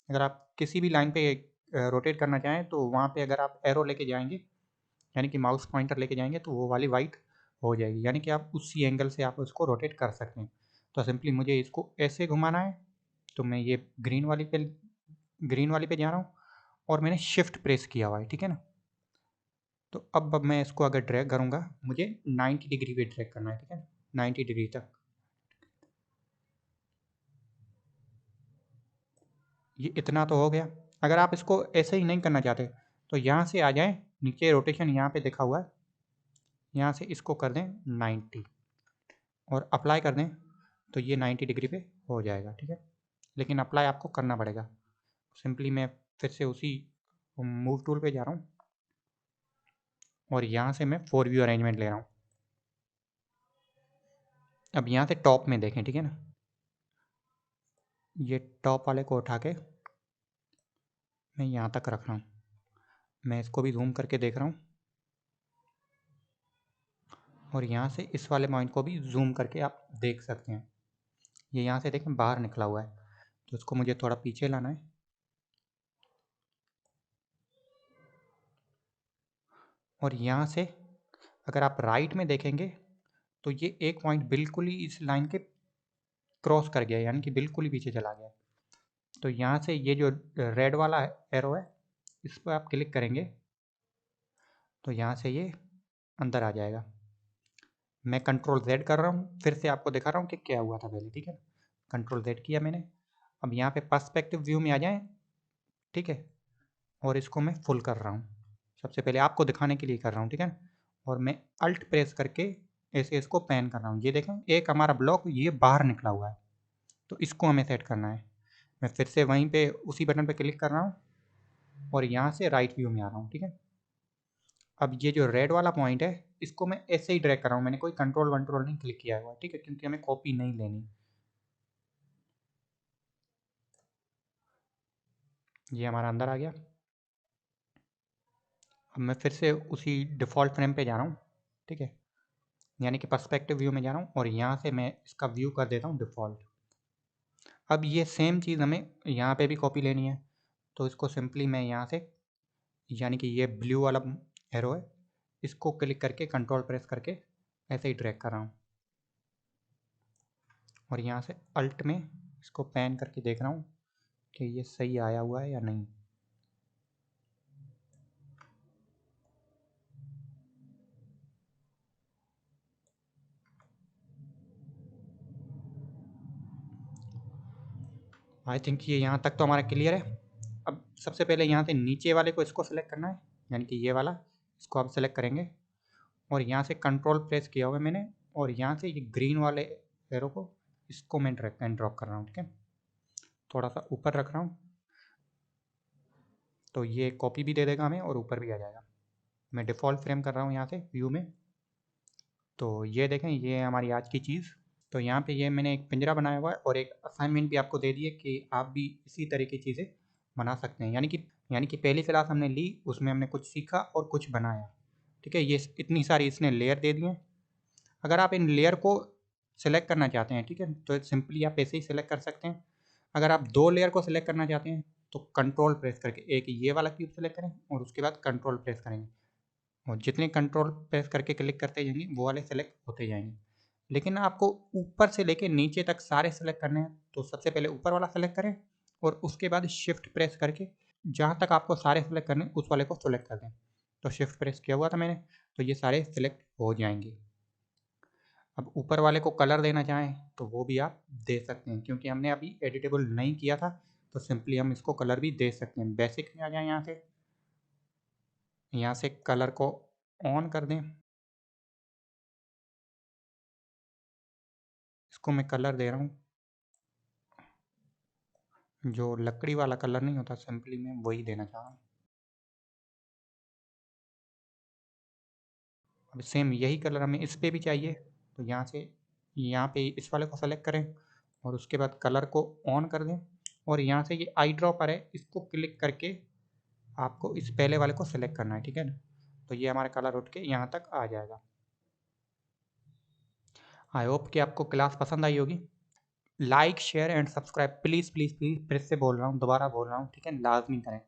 अगर आप किसी भी लाइन पे रोटेट करना चाहें तो वहाँ पे अगर आप एरो लेके जाएंगे, यानी कि माउस पॉइंटर लेके जाएंगे, तो वो वाली वाइट हो जाएगी, यानी कि आप उसी एंगल से आप उसको रोटेट कर सकते हैं। तो सिंपली मुझे इसको ऐसे घुमाना है, तो मैं ये ग्रीन वाली पे जा रहा हूँ और मैंने शिफ्ट प्रेस किया हुआ है, ठीक है ना। तो अब मैं इसको अगर ड्रैग करूँगा, मुझे 90 डिग्री पे ड्रैग करना है, ठीक है, 90 डिग्री तक। ये इतना तो हो गया। अगर आप इसको ऐसे ही नहीं करना चाहते तो यहाँ से आ जाएं, नीचे रोटेशन यहाँ पे देखा हुआ है, यहाँ से इसको कर दें 90 और अप्लाई कर दें, तो ये 90 डिग्री पे हो जाएगा, ठीक है। लेकिन अप्लाई आपको करना पड़ेगा। सिंपली मैं फिर से उसी मूव टूल पे जा रहा हूँ और यहाँ से मैं 4 व्यू अरेंजमेंट ले रहा हूँ। अब यहाँ से टॉप में देखें, ठीक है ना, ये टॉप वाले को उठा के मैं यहाँ तक रख रहा हूँ। मैं इसको भी जूम करके देख रहा हूँ और यहाँ से इस वाले पॉइंट को भी जूम करके आप देख सकते हैं। ये यहाँ से देखें बाहर निकला हुआ है, तो इसको मुझे थोड़ा पीछे लाना है। और यहाँ से अगर आप राइट में देखेंगे तो ये एक पॉइंट बिल्कुल ही इस लाइन के क्रॉस कर गया, यानी कि बिल्कुल ही पीछे चला गया। तो यहाँ से ये जो रेड वाला एरो है इस पर आप क्लिक करेंगे तो यहाँ से ये अंदर आ जाएगा। मैं कंट्रोल Z कर रहा हूँ, फिर से आपको दिखा रहा हूँ कि क्या हुआ था पहले, ठीक है। कंट्रोल Z किया मैंने। अब यहाँ पे पर्सपेक्टिव व्यू में आ जाएं, ठीक है। और इसको मैं फुल कर रहा हूँ, सबसे पहले आपको दिखाने के लिए कर रहा हूँ, ठीक है। और मैं अल्ट प्रेस करके ऐसे इसको पैन कर रहा हूँ। ये देखें एक हमारा ब्लॉक ये बाहर निकला हुआ है, तो इसको हमें सेट करना है। मैं फिर से वहीं पे उसी बटन पे क्लिक कर रहा हूँ और यहाँ से राइट व्यू में आ रहा हूँ, ठीक है। अब ये जो रेड वाला पॉइंट है इसको मैं ऐसे ही ड्रैग कर रहा हूँ, मैंने कोई कंट्रोल वंट्रोल नहीं क्लिक किया हुआ, ठीक है, क्योंकि हमें कॉपी नहीं लेनी। ये हमारा अंदर आ गया। अब मैं फिर से उसी डिफ़ॉल्ट फ्रेम पे जा रहा हूँ, ठीक है, यानी कि पर्सपेक्टिव व्यू में जा रहा हूँ और यहाँ से मैं इसका व्यू कर देता हूँ डिफ़ॉल्ट। अब ये सेम चीज़ हमें यहाँ पे भी कॉपी लेनी है, तो इसको सिंपली मैं यहाँ से, यानी कि ये ब्लू वाला एरो है, इसको क्लिक करके कंट्रोल प्रेस करके ऐसे ही ड्रैग कर रहा हूँ और यहाँ से अल्ट में इसको पैन करके देख रहा हूँ कि ये सही आया हुआ है या नहीं। आई थिंक ये यहाँ तक तो हमारा क्लियर है। अब सबसे पहले यहाँ से नीचे वाले को इसको सेलेक्ट करना है, यानी कि ये वाला, इसको आप सेलेक्ट करेंगे और यहाँ से कंट्रोल प्रेस किया हुआ है मैंने और यहाँ से ये ग्रीन वाले एरो को इसको मैं ड्रैग एंड ड्रॉप कर रहा हूँ, ठीक है। थोड़ा सा ऊपर रख रहा हूँ तो ये कॉपी भी दे देगा हमें और ऊपर भी आ जाएगा। मैं डिफ़ॉल्ट फ्रेम कर रहा हूँ यहाँ से व्यू में। तो ये देखें ये है हमारी आज की चीज़। तो यहाँ पे ये मैंने एक पिंजरा बनाया हुआ है और एक असाइनमेंट भी आपको दे दी है कि आप भी इसी तरह की चीज़ें बना सकते हैं। यानी कि पहली क्लास हमने ली, उसमें हमने कुछ सीखा और कुछ बनाया, ठीक है। ये इतनी सारी इसने लेयर दे दी हैं। अगर आप इन लेयर को सेलेक्ट करना चाहते हैं, ठीक है, तो सिंपली आप ऐसे ही सेलेक्ट कर सकते हैं। अगर आप 2 लेयर को सेलेक्ट करना चाहते हैं तो कंट्रोल प्रेस करके एक ये वाला क्यूब सेलेक्ट करें और उसके बाद कंट्रोल प्रेस करेंगे और जितने कंट्रोल प्रेस करके क्लिक करते जाएंगे वो वाले सेलेक्ट होते जाएंगे। लेकिन आपको ऊपर से लेके नीचे तक सारे सेलेक्ट करने हैं तो सबसे पहले ऊपर वाला सेलेक्ट करें और उसके बाद शिफ्ट प्रेस करके जहाँ तक आपको सारे सेलेक्ट करने उस वाले को सेलेक्ट कर दें। तो शिफ्ट प्रेस किया हुआ था मैंने, तो ये सारे सेलेक्ट हो जाएंगे। अब ऊपर वाले को कलर देना चाहें तो वो भी आप दे सकते हैं, क्योंकि हमने अभी एडिटेबल नहीं किया था तो सिंपली हम इसको कलर भी दे सकते हैं। बेसिक में आ जाए, यहाँ से कलर को ऑन कर दें। इसको मैं कलर दे रहा हूँ, जो लकड़ी वाला कलर नहीं होता, सिंपली मैं वही देना चाह रहा हूँ। अब सेम यही कलर हमें इस पे भी चाहिए, तो यहाँ पे इस वाले को सेलेक्ट करें और उसके बाद कलर को ऑन कर दें और यहाँ से ये आई ड्रॉपर है, इसको क्लिक करके आपको इस पहले वाले को सेलेक्ट करना है, ठीक है ना। तो ये हमारा कलर उठ के यहाँ तक आ जाएगा। आई होप कि आपको क्लास पसंद आई होगी। Like share and subscribe please please please, फिर से बोल रहा हूँ, दोबारा बोल रहा हूँ, ठीक है, लाजमी करें।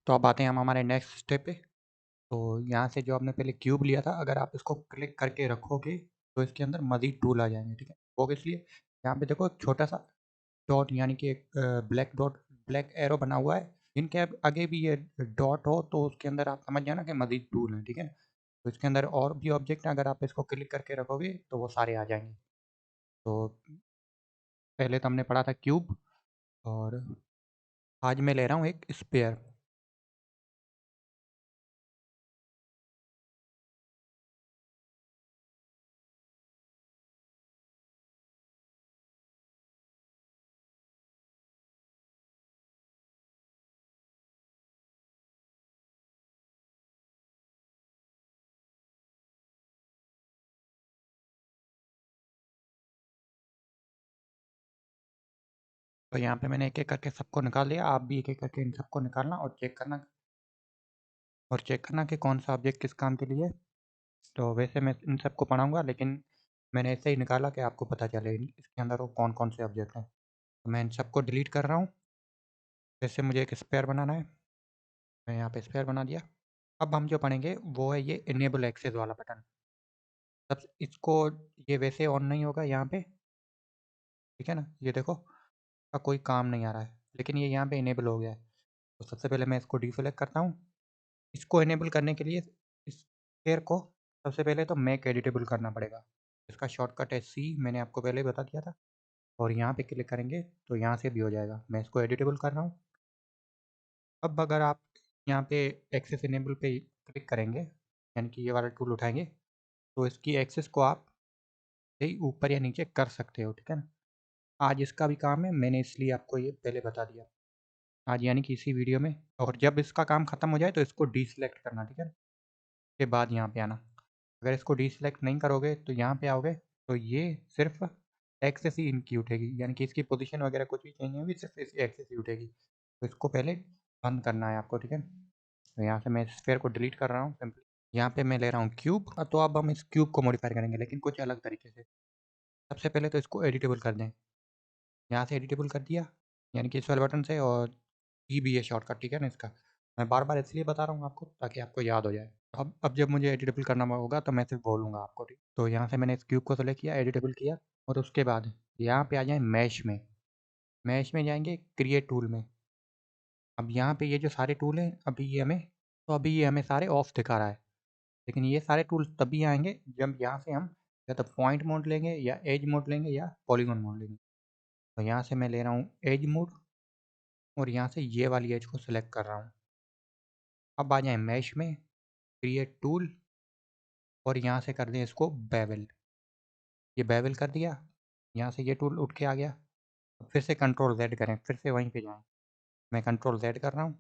तो अब आते हैं हम हमारे नेक्स्ट स्टेप पे। तो यहाँ से जो आपने पहले क्यूब लिया था, अगर आप इसको क्लिक करके रखोगे तो इसके अंदर मज़ीद टूल आ जाएंगे, ठीक है। वो किस लिए, यहाँ पे देखो एक छोटा सा डॉट, यानी कि एक ब्लैक डॉट, ब्लैक एरो बना हुआ है। इनके आगे भी ये डॉट हो तो उसके अंदर आप समझ जाना कि मज़ीद टूल है, ठीक है। तो इसके अंदर और भी ऑब्जेक्ट हैं, अगर आप इसको क्लिक करके रखोगे तो वो सारे आ जाएंगे। तो पहले तो हमने पढ़ा था क्यूब और आज मैं ले रहा हूँ एक स्पेयर। तो यहाँ पे मैंने एक एक करके सबको निकाल दिया, आप भी एक एक करके इन सबको निकालना और चेक करना कि कौन सा ऑब्जेक्ट किस काम के लिए है। तो वैसे मैं इन सबको पढ़ाऊँगा, लेकिन मैंने ऐसे ही निकाला कि आपको पता चले इसके अंदर वो कौन कौन से ऑब्जेक्ट हैं। मैं इन सबको डिलीट कर रहा हूँ। जैसे मुझे एक स्पेयर बनाना है, मैं यहाँ पे स्पेयर बना दिया। अब हम जो पढ़ेंगे वो है ये इनेबल एक्सेस वाला बटन। तब इसको ये वैसे ऑन नहीं होगा यहाँ पे, ठीक है ना। ये देखो का कोई काम नहीं आ रहा है, लेकिन ये यहाँ पे इनेबल हो गया है। तो सबसे पहले मैं इसको डीसेलेक्ट करता हूँ। इसको इनेबल करने के लिए इस स्पेयर को सबसे पहले तो मेक एडिटेबल करना पड़ेगा। इसका शॉर्टकट है C, मैंने आपको पहले ही बता दिया था। और यहाँ पे क्लिक करेंगे तो यहाँ से भी हो जाएगा। मैं इसको एडिटेबल कर रहा हूँ। अब अगर आप यहाँ पे एक्सेस इनेबल पे क्लिक करेंगे, यानी कि ये वाला टूल उठाएंगे, तो इसकी एक्सेस को आप यही ऊपर या नीचे कर सकते हो, ठीक है ना। आज इसका भी काम है, मैंने इसलिए आपको ये पहले बता दिया आज, यानी कि इसी वीडियो में। और जब इसका काम खत्म हो जाए तो इसको डीसेलेक्ट करना, ठीक है ना। के बाद यहाँ पे आना। अगर इसको डीसेलेक्ट नहीं करोगे तो यहाँ पे आओगे तो ये सिर्फ एक्सेस ही इनकी उठेगी, यानी कि इसकी पोजीशन वगैरह कुछ भी चेंज नहीं होगी, सिर्फ इसकी एक्सेस ही उठेगी। तो इसको पहले बंद करना है आपको, ठीक है। तो यहाँ से मैं स्फीयर को डिलीट कर रहा हूँ सिंपली। यहाँ पे मैं ले रहा हूँ क्यूब। तो अब हम इस क्यूब को मॉडिफाई करेंगे, लेकिन कुछ अलग तरीके से। सबसे पहले तो इसको एडिटेबल कर दें। यहाँ से एडिटेबल कर दिया, यानी कि इस वाले बटन से। और ई भी है शॉर्टकट, ठीक है ना इसका। मैं बार बार इसलिए बता रहा हूँ आपको ताकि आपको याद हो जाए। अब जब मुझे एडिटेबल करना होगा तो मैं सिर्फ बोलूँगा आपको, ठीक। तो यहाँ से मैंने इस क्यूब को सेलेक्ट किया, एडिटेबल किया। और उसके बाद यहाँ पे आ जाए मैश में। मैश में जाएंगे क्रिएट टूल में। अब यहाँ पे ये जो सारे टूल हैं अभी ये हमें सारे ऑफ दिखा रहा है। लेकिन ये सारे टूल्स तभी आएंगे जब यहाँ से हम या तो पॉइंट मोड लेंगे, या एज मोड लेंगे, या पॉलीगॉन मोड लेंगे। तो यहाँ से मैं ले रहा हूँ एज मोड, और यहाँ से ये वाली एज को सिलेक्ट कर रहा हूँ। अब आ जाए मैश में, क्रिएट टूल, और यहाँ से कर दें इसको बेवल। ये बेवल कर दिया, यहाँ से ये टूल उठ के आ गया। फिर से कंट्रोल Z करें, फिर से वहीं पे जाएं। मैं कंट्रोल Z कर रहा हूँ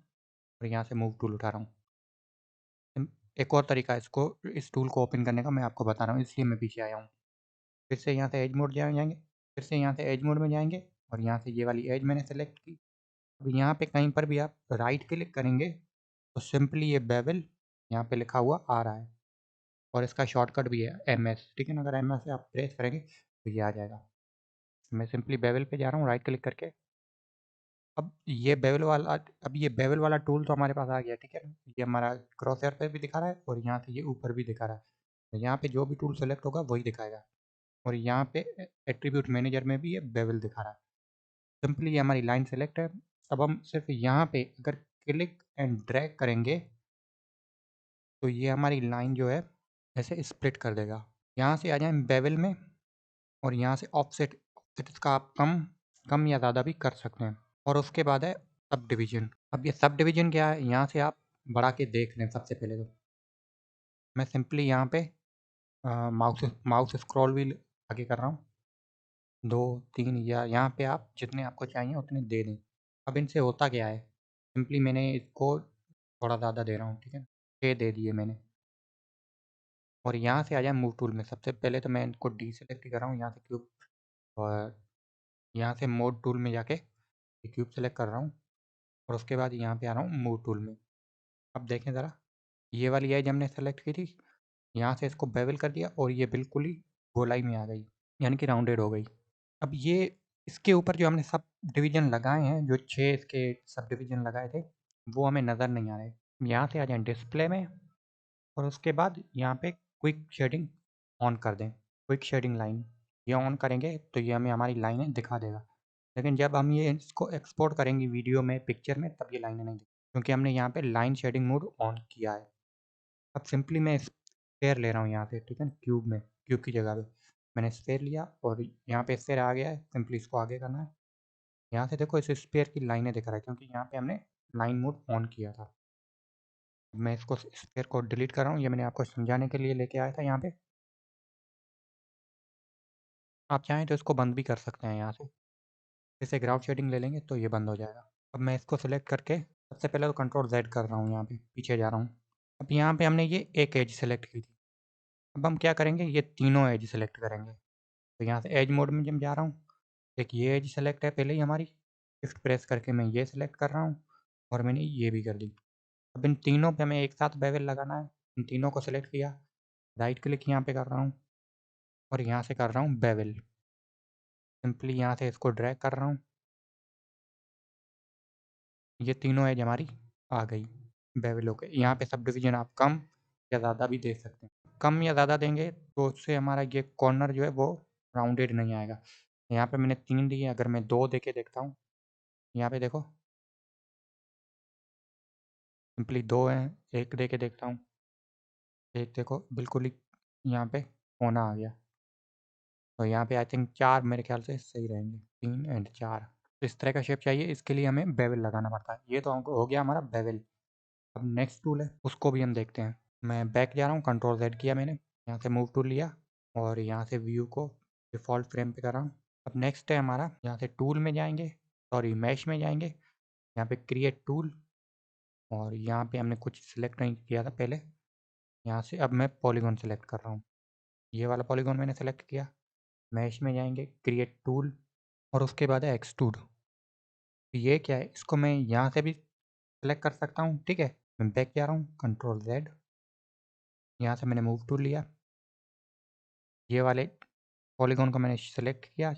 और यहाँ से मूव टूल उठा रहा हूँ। एक और तरीका इसको, इस टूल को ओपन करने का मैं आपको बता रहा हूँ, इसलिए मैं पीछे आया हूँ। फिर से यहाँ से एज मोड जाएंगे, फिर से यहाँ से एज मोड में जाएंगे, और यहाँ से ये वाली एज मैंने सेलेक्ट की। अब यहाँ पे कहीं पर भी आप राइट क्लिक करेंगे तो सिंपली ये बेवल यहाँ पे लिखा हुआ आ रहा है। और इसका शॉर्टकट भी है MS, ठीक है ना। अगर MS से आप प्रेस करेंगे तो ये आ जाएगा। मैं सिंपली बेवल पे जा रहा हूँ राइट क्लिक करके। अब ये बेवल वाला टूल तो हमारे पास आ गया, ठीक है। ये हमारा क्रॉस हेयर पे भी दिखा रहा है, और यहाँ से ये ऊपर भी दिखा रहा है। तो यहाँ पे जो भी टूल सेलेक्ट होगा वही दिखाएगा। और यहाँ पे एट्रीब्यूट मैनेजर में भी ये बेवल दिखा रहा है। सिंपली ये हमारी लाइन सेलेक्ट है। अब हम सिर्फ यहाँ पे अगर क्लिक एंड ड्रैग करेंगे तो ये हमारी लाइन जो है ऐसे स्प्लिट कर देगा। यहाँ से आ जाए बेवल में, और यहाँ से ऑफसेट इसका आप कम कम या ज़्यादा भी कर सकते हैं। और उसके बाद है सब डिवीजन। अब ये सब डिवीजन क्या है, यहाँ से आप बढ़ा के देख लें। सबसे पहले तो मैं सिंपली यहाँ पे माउस माउस स्क्रॉल व्हील आगे कर रहा हूँ, 2 3, या यहाँ पे आप जितने आपको चाहिए उतने दे दें। अब इनसे होता क्या है, सिंपली मैंने इसको थोड़ा ज़्यादा दे रहा हूँ, ठीक है। 6 दे दिए मैंने। और यहाँ से आ जाए मूव टूल में। सबसे पहले तो मैं इनको डीसेलेक्ट कर रहा हूँ यहाँ से क्यूब, और यहाँ से मोड टूल में जाके क्यूब सेलेक्ट कर रहा हूँ, और उसके बाद यहाँ पे आ रहा हूँ मूव टूल में। अब देखें ज़रा, ये वाली एज हमने सेलेक्ट की थी, यहाँ से इसको बेवल कर दिया, और ये बिल्कुल ही गोलाई में आ गई, यानी कि राउंडेड हो गई। अब ये इसके ऊपर जो हमने सब डिवीजन लगाए हैं, जो 6 इसके सब डिवीजन लगाए थे, वो हमें नज़र नहीं आ रहे। यहाँ से आ जाए डिस्प्ले में, और उसके बाद यहाँ पे क्विक शेडिंग ऑन कर दें। क्विक शेडिंग लाइन ये ऑन करेंगे तो ये हमें हमारी लाइनें दिखा देगा। लेकिन जब हम ये इसको एक्सपोर्ट करेंगे वीडियो में, पिक्चर में, तब ये लाइनें नहीं दिखेंगी, क्योंकि हमने यहाँ पे लाइन शेडिंग मोड ऑन किया है। अब सिंपली मैं स्फेयर ले रहा हूँ यहाँ से, ठीक है। क्यूब में, क्यूब की जगह पे मैंने स्फेयर लिया, और यहाँ पे स्फेयर आ गया है। सिंपली इसको आगे करना है। यहाँ से देखो इस स्फेयर की लाइनें दिख रहा है, क्योंकि यहाँ पे हमने लाइन मोड ऑन किया था। मैं इसको स्फेयर को डिलीट कर रहा हूँ, ये मैंने आपको समझाने के लिए लेके आया था यहाँ पे। आप चाहें तो इसको बंद भी कर सकते हैं यहाँ से। जैसे ग्राउंड शेडिंग ले लेंगे तो ये बंद हो जाएगा। अब मैं इसको सेलेक्ट करके सबसे पहले तो कंट्रोल Z कर रहा हूँ, यहाँ पे पीछे जा रहा हूँ। अब यहाँ पे हमने ये एक एज सेलेक्ट की थी। अब हम क्या करेंगे, ये तीनों एज सेलेक्ट करेंगे। तो यहाँ से एज मोड में जब जा रहा हूँ, एक ये एज सेलेक्ट है पहले ही हमारी, शिफ्ट प्रेस करके मैं ये सेलेक्ट कर रहा हूँ, और मैंने ये भी कर दी। अब इन तीनों पे हमें एक साथ बेवल लगाना है। इन तीनों को सेलेक्ट किया, राइट क्लिक यहाँ पे कर रहा हूँ, और यहाँ से कर रहा हूँ बेवल। सिंपली यहाँ से इसको ड्रैग कर रहा हूँ, ये तीनों एज हमारी आ गई बेवलो के। यहाँ पे सब डिवीजन आप कम या ज़्यादा भी दे सकते हैं। कम या ज़्यादा देंगे तो उससे हमारा ये कॉर्नर जो है वो राउंडेड नहीं आएगा। यहाँ पे मैंने 3 दिए, अगर मैं 2 दे के देखता हूँ, यहाँ पे देखो सिंपली 2 हैं, 1 दे के देखता हूँ, 1 देखो बिल्कुल ही यहाँ पे होना आ गया। तो यहाँ पे आई थिंक 4 मेरे ख्याल से सही रहेंगे, 3 एंड 4। इस तरह का शेप चाहिए, इसके लिए हमें बेवल लगाना पड़ता है। ये तो हो गया हमारा बेवल। अब नेक्स्ट टूल है, उसको भी हम देखते हैं। मैं बैक जा रहा हूँ, कंट्रोल Z किया मैंने, यहाँ से मूव टूल लिया और यहाँ से व्यू को डिफ़ॉल्ट फ्रेम पे कर रहा हूँ। अब नेक्स्ट है हमारा, यहाँ से टूल में जाएंगे, सॉरी मैश में जाएंगे, यहाँ पे क्रिएट टूल, और यहाँ पे हमने कुछ सिलेक्ट नहीं किया था पहले। यहाँ से अब मैं पॉलीगॉन सेलेक्ट कर रहा हूँ, ये वाला पॉलीगॉन मैंने सेलेक्ट किया। मैश में जाएंगे, क्रिएट टूल, और उसके बाद है एक्सट्रूड। ये क्या है, इसको मैं यहाँ से भी सेलेक्ट कर सकता हूँ, ठीक है। मैं बैक जा रहा हूँ, कंट्रोल Z, यहाँ से मैंने मूव टूल लिया, ये वाले पॉलीगॉन को मैंने सेलेक्ट किया,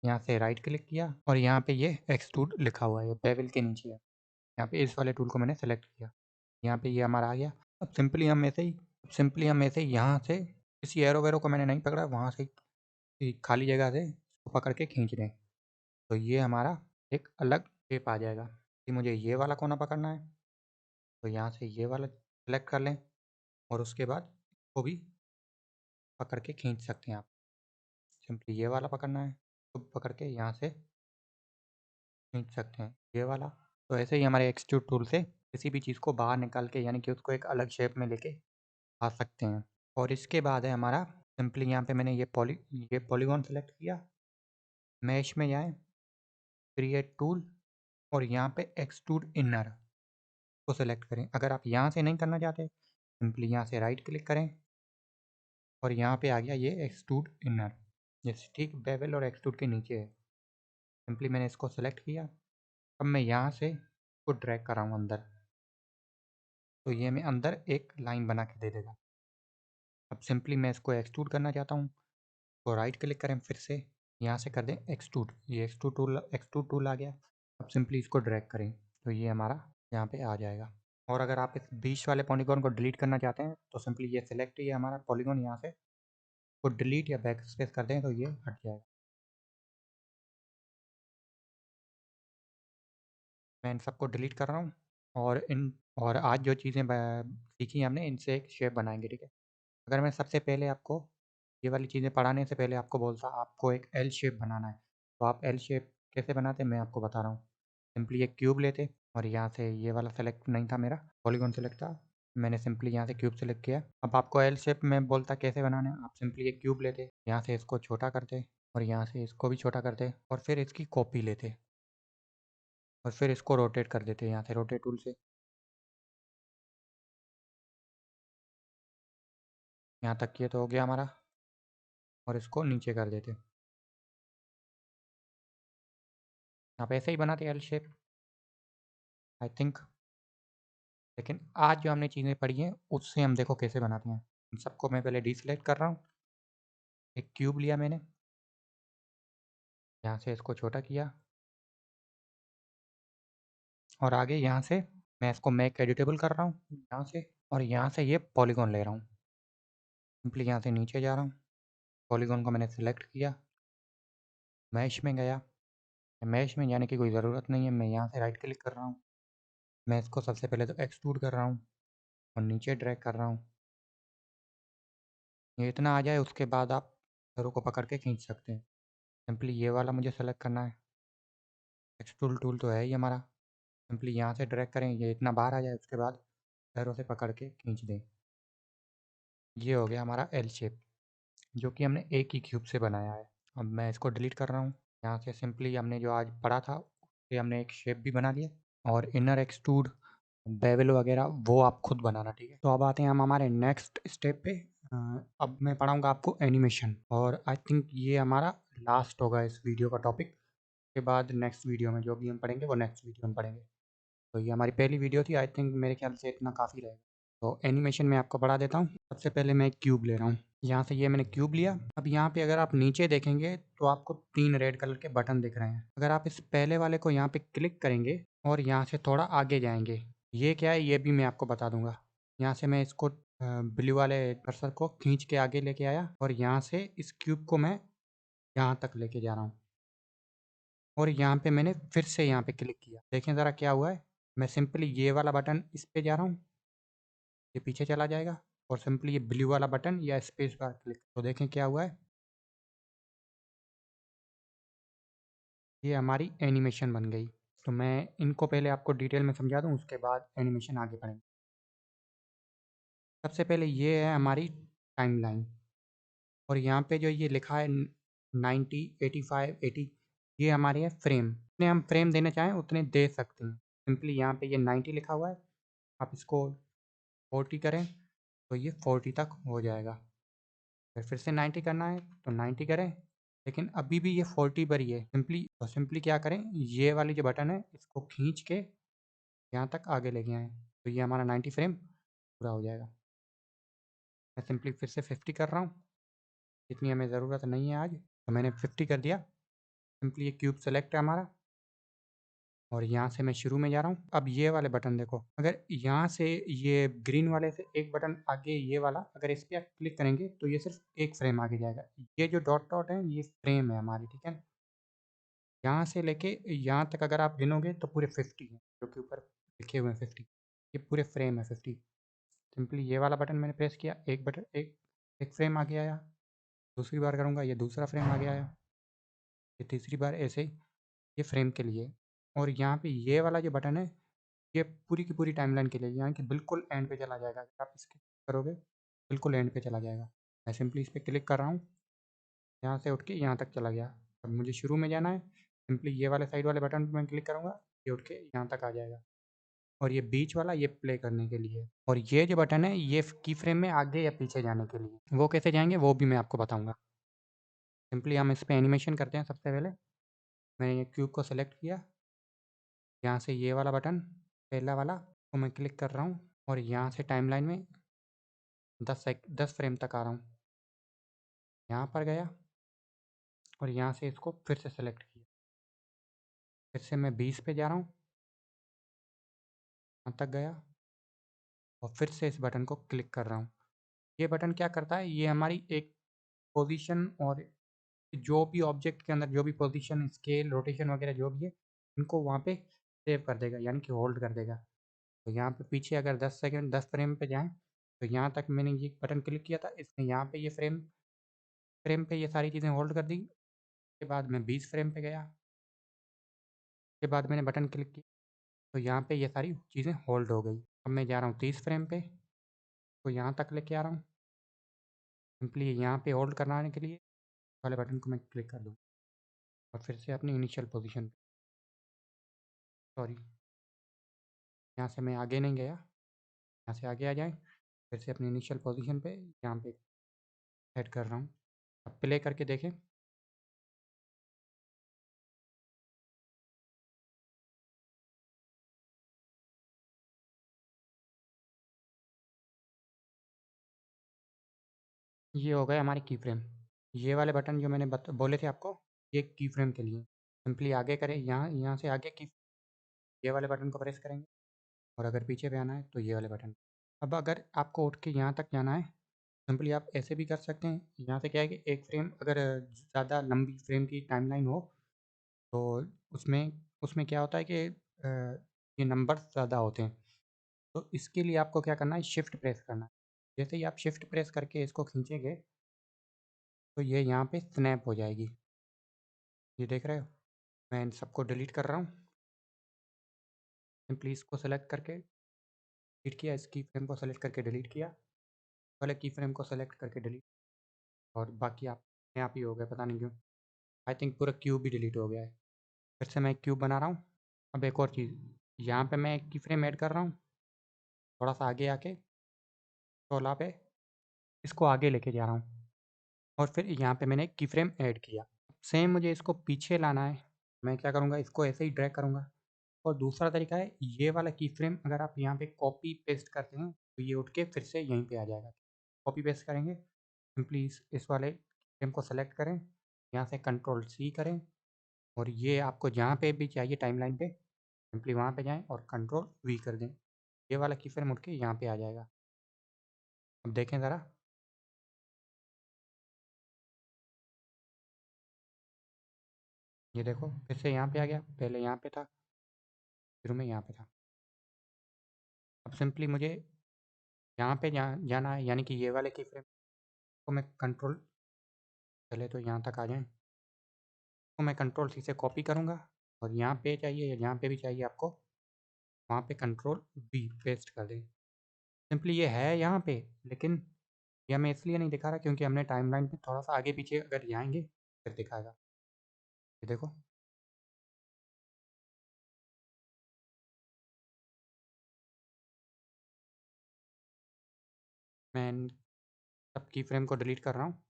यहाँ से राइट क्लिक किया और यहाँ पे ये एक्सट्रूड लिखा हुआ है, ये बेवल के नीचे है। यहाँ पे इस वाले टूल को मैंने सेलेक्ट किया, यहाँ पे ये हमारा आ गया। अब सिंपली हम ऐसे ही यहाँ से किसी एरो वेरो को मैंने नहीं पकड़ा, वहाँ से खाली जगह से इसको पकड़ के खींच दें, तो ये हमारा एक अलग शेप आ जाएगा। कि मुझे ये वाला कोना पकड़ना है, तो यहाँ से ये वाला सेलेक्ट कर लें और उसके बाद इसको भी पकड़ के खींच सकते हैं आप। सिंपली ये वाला पकड़ना है तो पकड़ के यहाँ से खींच सकते हैं ये वाला। तो ऐसे ही हमारे एक्सट्रूड टूल से किसी भी चीज़ को बाहर निकाल के, यानी कि उसको एक अलग शेप में लेके आ सकते हैं। और इसके बाद है हमारा, सिंपली यहाँ पे मैंने ये पॉलीगॉन सेलेक्ट किया, मैश में जाएं, क्रिएट टूल, और यहाँ पे एक्सट्रूड इनर को सेलेक्ट करें। अगर आप यहाँ से नहीं करना चाहते, सिंपली यहाँ से राइट क्लिक करें और यहाँ पे आ गया ये एक्सट्रूड इनर, जैसे ठीक बेवल और एक्सट्रूड के नीचे है। सिंपली मैंने इसको सेलेक्ट किया, अब मैं यहाँ से इसको ड्रैग कर रहा हूँ अंदर, तो ये मैं अंदर एक लाइन बना के दे देगा। अब सिंपली मैं इसको एक्सट्रूड करना चाहता हूँ, तो राइट क्लिक करें, फिर से यहाँ से कर दें एक्सट्रूड, ये एक्सट्रूड टूल आ गया। अब सिंपली इसको ड्रैग करें तो ये हमारा यहाँ पे आ जाएगा। और अगर आप इस बीच वाले पॉलीगॉन को डिलीट करना चाहते हैं, तो सिंपली ये सिलेक्ट, ये हमारा पॉलीगॉन, यहाँ से को डिलीट या बैक स्पेस कर दें तो ये हट जाएगा। मैं इन सबको डिलीट कर रहा हूँ और आज जो चीज़ें सीखी हमने, इनसे एक शेप बनाएंगे, ठीक है। अगर मैं सबसे पहले आपको ये वाली चीज़ें पढ़ाने से पहले आपको बोलता आपको एक एल शेप बनाना है, तो आप एल शेप कैसे बनाते हैं मैं आपको बता रहा हूँ। सिंपली एक क्यूब लेते और यहाँ से ये वाला सेलेक्ट नहीं था, मेरा पॉलीगॉन सेलेक्ट था, मैंने सिंपली यहाँ से क्यूब सेलेक्ट किया। अब आपको एल शेप में बोलता कैसे बनाना है, आप सिंपली एक क्यूब लेते, यहाँ से इसको छोटा करते और यहाँ से इसको भी छोटा करते और फिर इसकी कॉपी लेते और फिर इसको रोटेट कर देते यहाँ से रोटेट टूल से। यहाँ तक ये तो हो गया हमारा, और इसको नीचे कर देते। आप ऐसे ही बनाते एल शेप आई थिंक। लेकिन आज जो हमने चीज़ें पढ़ी हैं उससे हम देखो कैसे बनाते हैं। इन सबको मैं पहले डीसेलेक्ट कर रहा हूँ, एक क्यूब लिया मैंने, यहाँ से इसको छोटा किया और आगे यहाँ से मैं इसको मेक एडिटेबल कर रहा हूँ यहाँ से, और यहाँ से ये पॉलीगॉन ले रहा हूँ। सिंपली यहाँ से नीचे जा रहा हूँ, पॉलीगॉन को मैंने सेलेक्ट किया, मैश में गया, मैश में जाने की कोई ज़रूरत नहीं है, मैं यहाँ से राइट क्लिक कर रहा हूँ, मैं इसको सबसे पहले तो एक्सट्रूड कर रहा हूँ और नीचे ड्रैग कर रहा हूँ। ये इतना आ जाए उसके बाद आप एरो को पकड़ के खींच सकते हैं। सिंपली ये वाला मुझे सेलेक्ट करना है, एक्सट्रूड टूल तो है ही हमारा, सिंपली यहाँ से ड्रैग करें, ये इतना बाहर आ जाए, उसके बाद एरो से पकड़ के खींच दें। ये हो गया हमारा एल शेप, जो कि हमने एक ही क्यूब से बनाया है। अब मैं इसको डिलीट कर रहा हूँ, यहाँ से सिंपली हमने जो आज पढ़ा था उससे हमने एक शेप भी बना लिया। और इनर एक्सट्रूड बेवल वगैरह वो आप खुद बनाना, ठीक है। तो अब आते हैं हम हमारे नेक्स्ट स्टेप पे। अब मैं पढ़ाऊँगा आपको एनिमेशन, और आई थिंक ये हमारा लास्ट होगा इस वीडियो का टॉपिक। के बाद नेक्स्ट वीडियो में जो भी हम पढ़ेंगे वो नेक्स्ट वीडियो में पढ़ेंगे। तो ये हमारी पहली वीडियो थी, आई थिंक मेरे ख्याल से इतना काफ़ी रहेगा। तो एनिमेशन में आपको पढ़ा देता हूँ। सबसे पहले मैं एक क्यूब ले रहा हूँ, यहाँ से ये मैंने क्यूब लिया। अब यहाँ पे अगर आप नीचे देखेंगे तो आपको 3 रेड कलर के बटन दिख रहे हैं। अगर आप इस पहले वाले को यहाँ पे क्लिक करेंगे और यहाँ से थोड़ा आगे जाएंगे। ये क्या है ये भी मैं आपको बता दूंगा। यहाँ से मैं इसको ब्लू वाले कर्सर को खींच के आगे लेके आया और यहाँ से इस क्यूब को मैं यहाँ तक लेके जा रहा हूँ और यहाँ पे मैंने फिर से यहाँ पे क्लिक किया। देखें ज़रा क्या हुआ है। मैं सिंपली ये वाला बटन इस पे जा रहा हूँ, ये पीछे चला जाएगा और सिंपली ये ब्लू वाला बटन या स्पेस बार क्लिक, तो देखें क्या हुआ है। ये हमारी एनिमेशन बन गई। तो मैं इनको पहले आपको डिटेल में समझा दूँ, उसके बाद एनिमेशन आगे बढ़ेंगे। सबसे पहले ये है हमारी टाइमलाइन और यहाँ पे जो ये लिखा है 90, 85, 80, ये हमारे है फ्रेम। जितने हम फ्रेम देना चाहें उतने दे सकते हैं। सिंपली यहाँ पे ये 90 लिखा हुआ है, आप इसको 40 करें तो ये 40 तक हो जाएगा। फिर से 90 करना है तो 90 करें, लेकिन अभी भी ये 40 पर ही है। सिंपली क्या करें, ये वाली जो बटन है इसको खींच के यहाँ तक आगे लेके आएँ तो ये हमारा 90 फ्रेम पूरा हो जाएगा। मैं सिंपली फिर से 50 कर रहा हूँ, जितनी हमें ज़रूरत नहीं है आज, तो मैंने 50 कर दिया। सिंपली ये क्यूब सेलेक्ट है हमारा और यहाँ से मैं शुरू में जा रहा हूँ। अब ये वाले बटन देखो, अगर यहाँ से ये ग्रीन वाले से एक बटन आगे ये वाला, अगर इस पर आप क्लिक करेंगे तो ये सिर्फ एक फ्रेम आगे जाएगा। ये जो डॉट डॉट है ये फ्रेम है हमारी, ठीक है। यहाँ से लेके यहाँ तक अगर आप गिनोगे तो पूरे 50 हैं, जो कि ऊपर लिखे हुए हैं 50, ये पूरे फ्रेम है 50। सिंपली ये वाला बटन मैंने प्रेस किया, एक फ्रेम आगे आया। दूसरी बार करूँगा ये दूसरा फ्रेम आगे आया, ये तीसरी बार, ऐसे ही ये फ्रेम के लिए। और यहाँ पे ये वाला जो बटन है ये पूरी की पूरी टाइमलाइन के लिए, यानी कि बिल्कुल एंड पे चला जाएगा। अगर आप इसके करोगे बिल्कुल एंड पे चला जाएगा। मैं सिंपली इस पर क्लिक कर रहा हूँ, यहाँ से उठ के यहाँ तक चला गया। अब मुझे शुरू में जाना है, सिंपली ये वाले साइड वाले बटन पर मैं क्लिक करूँगा, ये उठ के यहाँ तक आ जाएगा। और ये बीच वाला ये प्ले करने के लिए, और ये जो बटन है ये की फ्रेम में आगे या पीछे जाने के लिए। वो कैसे जाएंगे वो भी मैं आपको बताऊँगा। सिंपली हम इस पर एनिमेशन करते हैं। सबसे पहले मैंने ये क्यूब को सेलेक्ट किया, यहाँ से ये वाला बटन पहला वाला को मैं क्लिक कर रहा हूँ और यहाँ से टाइमलाइन में 10 फ्रेम तक आ रहा हूँ। यहाँ पर गया और यहाँ से इसको फिर से सेलेक्ट किया, फिर से मैं 20 पे जा रहा हूँ, यहाँ तक गया और फिर से इस बटन को क्लिक कर रहा हूँ। ये बटन क्या करता है, ये हमारी एक पोजीशन और जो भी ऑब्जेक्ट के अंदर जो भी पोजीशन, स्केल, रोटेशन वगैरह जो भी है, इनको वहाँ पे सेव कर देगा, यानी कि होल्ड कर देगा। तो यहाँ पे पीछे अगर 10 फ्रेम पे जाएँ तो यहाँ तक मैंने ये बटन क्लिक किया था, इसने यहाँ पे ये फ्रेम फ्रेम पे ये सारी चीज़ें होल्ड कर दी। उसके बाद मैं 20 फ्रेम पे गया, उसके बाद मैंने बटन क्लिक किया तो यहाँ पे ये सारी चीज़ें होल्ड हो गई। अब मैं जा रहा हूँ 30 फ्रेम पे, तो यहाँ तक लेके आ रहा हूँ। सिंपली यहाँ पे होल्ड कराने के लिए वाले बटन को मैं क्लिक कर दूँ और फिर से अपनी इनिशियल पोजीशन, सॉरी यहाँ से मैं आगे नहीं गया, यहाँ से आगे आ जाए, फिर से अपनी इनिशियल पोजीशन पे यहाँ पे सेट कर रहा हूँ। अब प्ले करके देखें। ये हो गए हमारे की फ्रेम। ये वाले बटन जो मैंने बोले थे आपको, ये की फ्रेम के लिए। सिंपली आगे करें, यहाँ से आगे की ये वाले बटन को प्रेस करेंगे और अगर पीछे पे आना है तो ये वाले बटन। अब अगर आपको उठ के यहाँ तक जाना है, सिंपली आप ऐसे भी कर सकते हैं। यहाँ से क्या है कि एक फ्रेम अगर ज़्यादा लंबी फ्रेम की टाइमलाइन हो तो उसमें उसमें क्या होता है कि ये नंबर ज़्यादा होते हैं। तो इसके लिए आपको क्या करना है, शिफ्ट प्रेस करना है। जैसे ही आप शिफ्ट प्रेस करके इसको खींचेंगे तो ये यहाँ पे स्नैप हो जाएगी। ये देख रहे हो, मैं इन सबको डिलीट कर रहा हूँ। सिंपली इसको सेलेक्ट करके डिलीट किया, इस की फ्रेम को सेलेक्ट करके डिलीट किया, वाले की फ्रेम को सेलेक्ट करके डिलीट, और बाकी आप अपने आप ही हो गए, पता नहीं क्यों। आई थिंक पूरा क्यूब भी डिलीट हो गया है। फिर से मैं एक क्यूब बना रहा हूँ। अब एक और चीज़, यहाँ पे मैं एक की फ्रेम ऐड कर रहा हूँ, थोड़ा सा आगे आके 16 पे इसको आगे लेके जा रहा हूँ और फिर यहाँ पे मैंने एक की फ्रेम ऐड किया। सेम मुझे इसको पीछे लाना है, मैं क्या करूँगा, इसको ऐसे ही ड्रैग करूँगा। और दूसरा तरीका है, ये वाला की फ्रेम अगर आप यहाँ पे कॉपी पेस्ट करते हैं तो ये उठ के फिर से यहीं पे आ जाएगा। कॉपी पेस्ट करेंगे, सिंपली इस वाले फ्रेम को सेलेक्ट करें, यहाँ से कंट्रोल C करें और ये आपको जहाँ पे भी चाहिए टाइमलाइन पे सिंपली वहाँ पे जाएं और कंट्रोल वी कर दें, ये वाला की फ्रेम उठ के यहाँ पे आ जाएगा। अब देखें ज़रा, ये देखो फिर से यहाँ पे आ गया, पहले यहाँ पे था, शुरू में यहाँ पे था। अब सिंपली मुझे यहाँ पे जाना है, यानी कि ये वाले की फ्रेम को मैं कंट्रोल, पहले तो यहाँ तक आ जाएं, तो मैं कंट्रोल सी से कॉपी करूँगा और यहाँ पे चाहिए या यहाँ पे भी चाहिए आपको, वहाँ पे कंट्रोल वी पेस्ट कर दें। सिंपली ये है यहाँ पे, लेकिन ये हमें इसलिए नहीं दिखा रहा क्योंकि हमने टाइमलाइन पे थोड़ा सा आगे पीछे अगर जाएंगे फिर दिखाएगा। ये देखो, मैं सब की फ्रेम को डिलीट कर रहा हूँ।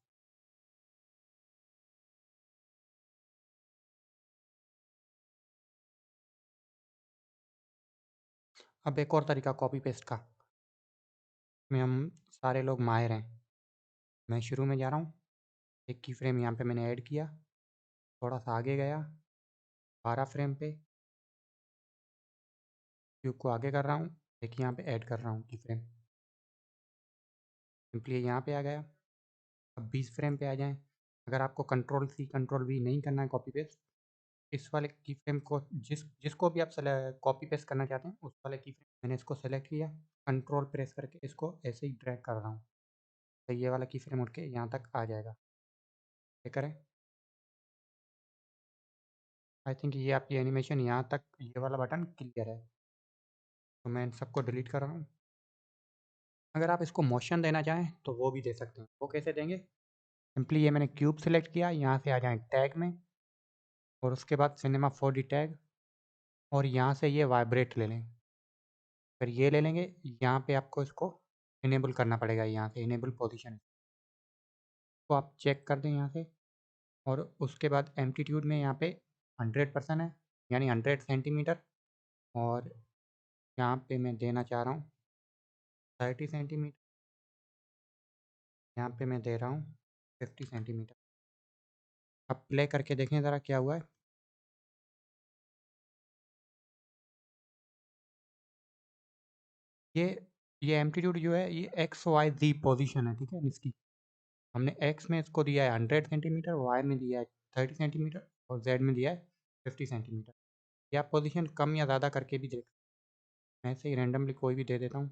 अब एक और तरीका कॉपी पेस्ट का, में हम सारे लोग माहिर हैं। मैं शुरू में जा रहा हूँ, एक की फ्रेम यहाँ पे मैंने ऐड किया, थोड़ा सा आगे गया 12 फ्रेम पे, क्यूब को आगे कर रहा हूँ, एक यहाँ पे ऐड कर रहा हूँ की फ्रेम, सिंपली यहाँ पे आ गया। अब 20 फ्रेम पे आ जाएं। अगर आपको कंट्रोल सी कंट्रोल वी नहीं करना है कॉपी पेस्ट, इस वाले की फ्रेम को जिसको भी आप कॉपी पेस्ट करना चाहते हैं उस वाले की फ्रेम, मैंने इसको सेलेक्ट किया, कंट्रोल प्रेस करके इसको ऐसे ही ड्रैग कर रहा हूँ, तो ये वाला की फ्रेम उठ के यहाँ तक आ जाएगा। ये करें, आई थिंक ये आपकी एनिमेशन यहाँ तक, ये वाला बटन क्लियर है, तो मैं इन सबको डिलीट कर रहा हूँ। अगर आप इसको मोशन देना चाहें तो वो भी दे सकते हैं। वो कैसे देंगे, सिंपली ये मैंने क्यूब सेलेक्ट किया, यहाँ से आ जाएं टैग में और उसके बाद सिनेमा 4D टैग, और यहाँ से ये वाइब्रेट ले लें। फिर ये ले लेंगे, यहाँ पे आपको इसको इनेबल करना पड़ेगा, यहाँ से इनेबल पोजीशन को आप चेक कर दें यहाँ से, और उसके बाद एम्पलीट्यूड में यहाँ पे 100% है, यानी 100 सेंटीमीटर, और यहाँ पे मैं देना चाह रहा हूँ 30 सेंटीमीटर, यहाँ पे मैं दे रहा हूँ 50 सेंटीमीटर। अब प्ले करके देखें ज़रा क्या हुआ है। ये ये एम्पलीट्यूड जो है ये एक्स वाई जी पोजीशन है, ठीक है इसकी। हमने एक्स में इसको दिया है 100 सेंटीमीटर, वाई में दिया है 30 सेंटीमीटर, और जेड में दिया है 50 सेंटीमीटर। या आप पोजीशन कम या ज़्यादा करके भी देख, मैं ऐसे ही रैंडमली कोई भी दे देता हूँ।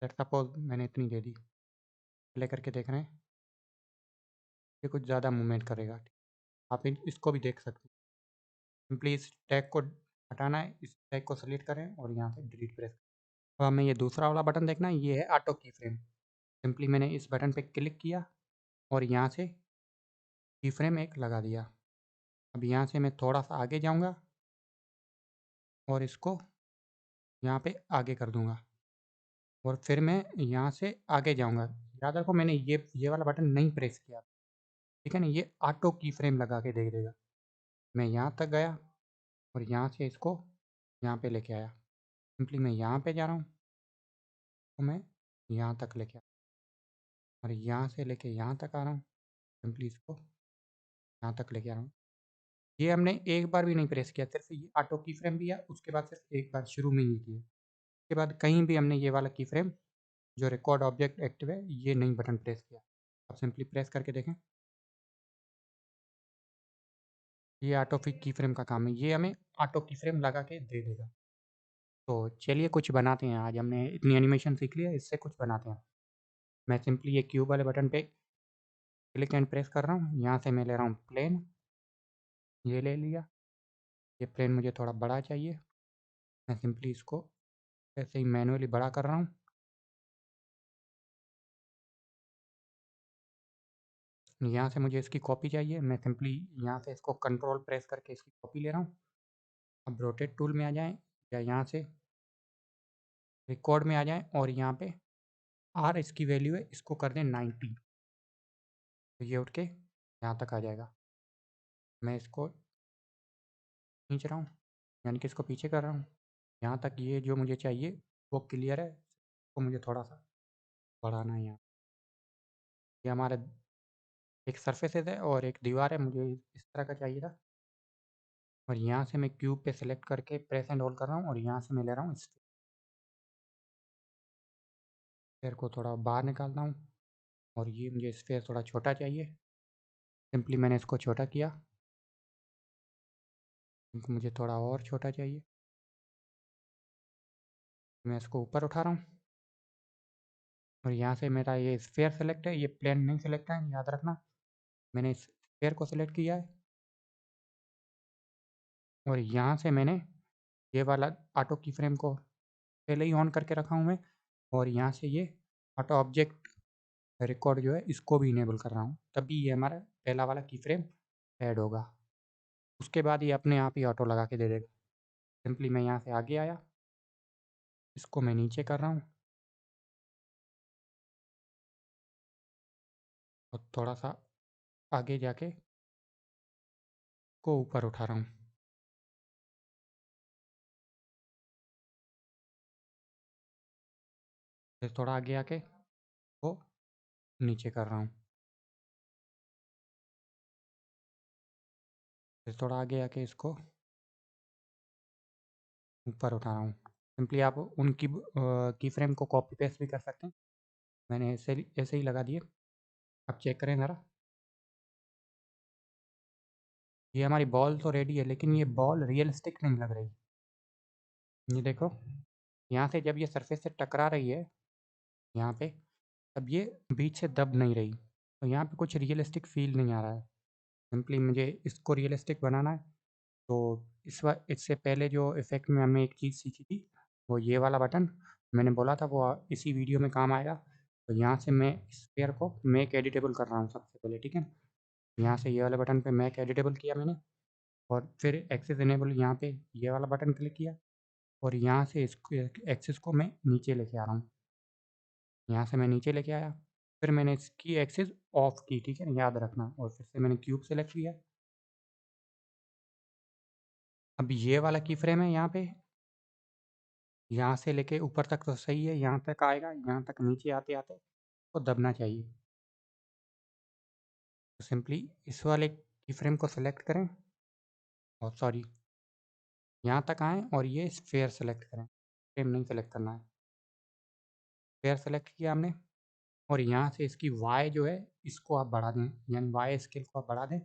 लेट्स सपोज मैंने इतनी दे दी, प्ले करके देख रहे हैं, ये कुछ ज़्यादा मूवमेंट करेगा। आप इसको भी देख सकते हैं। सिंपली इस टैग को हटाना है, इस टैग को सेलेक्ट करें और यहाँ से डिलीट प्रेस। अब हमें ये दूसरा वाला बटन देखना है, ये है ऑटो की फ्रेम। सिंपली मैंने इस बटन पे क्लिक किया और यहाँ से की फ्रेम एक लगा दिया। अब यहाँ से मैं थोड़ा सा आगे जाऊँगा और इसको यहाँ पे आगे कर दूँगा, और फिर मैं यहाँ से आगे जाऊँगा। याद रखो मैंने ये वाला बटन नहीं प्रेस किया, ठीक है ना, ये ऑटो की फ्रेम लगा के दे देगा। मैं यहाँ तक गया और यहाँ से इसको यहाँ पे लेके आया, सिंपली मैं यहाँ पे जा रहा हूँ, तो मैं यहाँ तक लेके आया, और यहाँ से लेके यहाँ तक आ रहा हूँ, सिंपली इसको यहाँ तक लेके आ रहा हूँ। ये हमने एक बार भी नहीं प्रेस किया, सिर्फ ये ऑटो की फ्रेम भी है, उसके बाद सिर्फ एक बार शुरू में ही किया, उसके बाद कहीं भी हमने ये वाला की फ्रेम जो रिकॉर्ड ऑब्जेक्ट एक्टिव है ये नहीं बटन प्रेस किया। आप सिंपली प्रेस करके देखें, ये ऑटो की फ्रेम का काम है, ये हमें ऑटो की फ्रेम लगा के दे देगा। तो चलिए कुछ बनाते हैं, आज हमने इतनी एनिमेशन सीख लिया, इससे कुछ बनाते हैं। मैं सिंपली ये क्यूब वाले बटन पे क्लिक एंड प्रेस कर रहा हूँ, यहाँ से मैं ले रहा हूँ प्लेन, ये ले लिया। ये प्लेन मुझे थोड़ा बड़ा चाहिए, मैं सिंपली इसको ऐसे ही मैनुअली बड़ा कर रहा हूँ। यहाँ से मुझे इसकी कॉपी चाहिए, मैं सिंपली यहाँ से इसको कंट्रोल प्रेस करके इसकी कॉपी ले रहा हूँ। अब रोटेट टूल में आ जाएं, या यहाँ से रिकॉर्ड में आ जाएं, और यहाँ पे आर इसकी वैल्यू है, इसको कर दें 90, तो ये उठ के यहाँ तक आ जाएगा। मैं इसको खींच रहा हूँ, यानी कि इसको पीछे कर रहा हूँ, यहाँ तक ये जो मुझे चाहिए वो क्लियर है, तो मुझे थोड़ा सा बढ़ाना है यहाँ। ये हमारा एक सरफेस है और एक दीवार है, मुझे इस तरह का चाहिए था। और यहाँ से मैं क्यूब पे सेलेक्ट करके प्रेस एंड होल्ड कर रहा हूँ और यहाँ से मैं ले रहा हूँ स्फेयर को थोड़ा बाहर निकालता हूँ और ये मुझे स्फेयर थोड़ा छोटा चाहिए। सिंपली मैंने इसको छोटा किया, क्योंकि मुझे थोड़ा और छोटा चाहिए। मैं इसको ऊपर उठा रहा हूँ और यहाँ से मेरा ये स्फेयर सेलेक्ट है, ये प्लेन नहीं सेलेक्ट है, याद रखना। मैंने इस स्फेयर को सेलेक्ट किया है और यहाँ से मैंने ये वाला ऑटो की फ्रेम को पहले ही ऑन करके रखा हूँ मैं, और यहाँ से ये ऑटो ऑब्जेक्ट रिकॉर्ड जो है इसको भी इनेबल कर रहा हूँ, तभी ये हमारा पहला वाला की फ्रेम ऐड होगा। उसके बाद ये अपने आप ही ऑटो लगा के दे देगा। सिंपली मैं यहाँ से आगे आया, इसको मैं नीचे कर रहा हूँ और थोड़ा सा आगे जाके को ऊपर उठा रहा हूँ। फिर थोड़ा आगे आके को नीचे कर रहा हूँ। फिर थोड़ा आगे आके इसको ऊपर उठा रहा हूँ। सिंपली आप उनकी की फ्रेम को कॉपी पेस्ट भी कर सकते हैं। मैंने ऐसे ही लगा दिए। अब चेक करें ज़रा, ये हमारी बॉल तो रेडी है, लेकिन ये बॉल रियलिस्टिक नहीं लग रही। ये देखो, यहाँ से जब ये सरफेस से टकरा रही है यहाँ पे, तब ये बीच से दब नहीं रही, तो यहाँ पे कुछ रियलिस्टिक फील नहीं आ रहा है। सिंपली मुझे इसको रियलिस्टिक बनाना है, तो इससे पहले जो इफ़ेक्ट में हमने एक चीज़ सीखी थी, वो ये वाला बटन मैंने बोला था वो इसी वीडियो में काम आएगा। तो यहाँ से मैं स्फीयर को मेक एडिटेबल कर रहा हूँ सबसे पहले, ठीक है। यहाँ से ये वाले बटन पे मेक एडिटेबल किया मैंने, और फिर एक्सेस इनेबल यहाँ पे ये वाला बटन क्लिक किया, और यहाँ से इसको एक्सेस को मैं नीचे लेके आ रहा हूँ। यहाँ से मैं नीचे लेके आया, फिर मैंने इसकी एक्सेस ऑफ की, ठीक है, याद रखना। और फिर से मैंने क्यूब सेलेक्ट किया। अब ये वाला की फ्रेम है यहाँ पे, यहाँ से लेके ऊपर तक तो सही है, यहाँ तक आएगा, यहाँ तक नीचे आते आते तो दबना चाहिए। तो सिंपली इस वाले की फ्रेम को सेलेक्ट करें, और सॉरी यहाँ तक आएँ और ये स्फेयर सेलेक्ट करें, फ्रेम नहीं सेलेक्ट करना है। स्फेयर सेलेक्ट किया हमने, और यहाँ से इसकी वाई जो है इसको आप बढ़ा दें, यानी वाई स्केल को आप बढ़ा दें,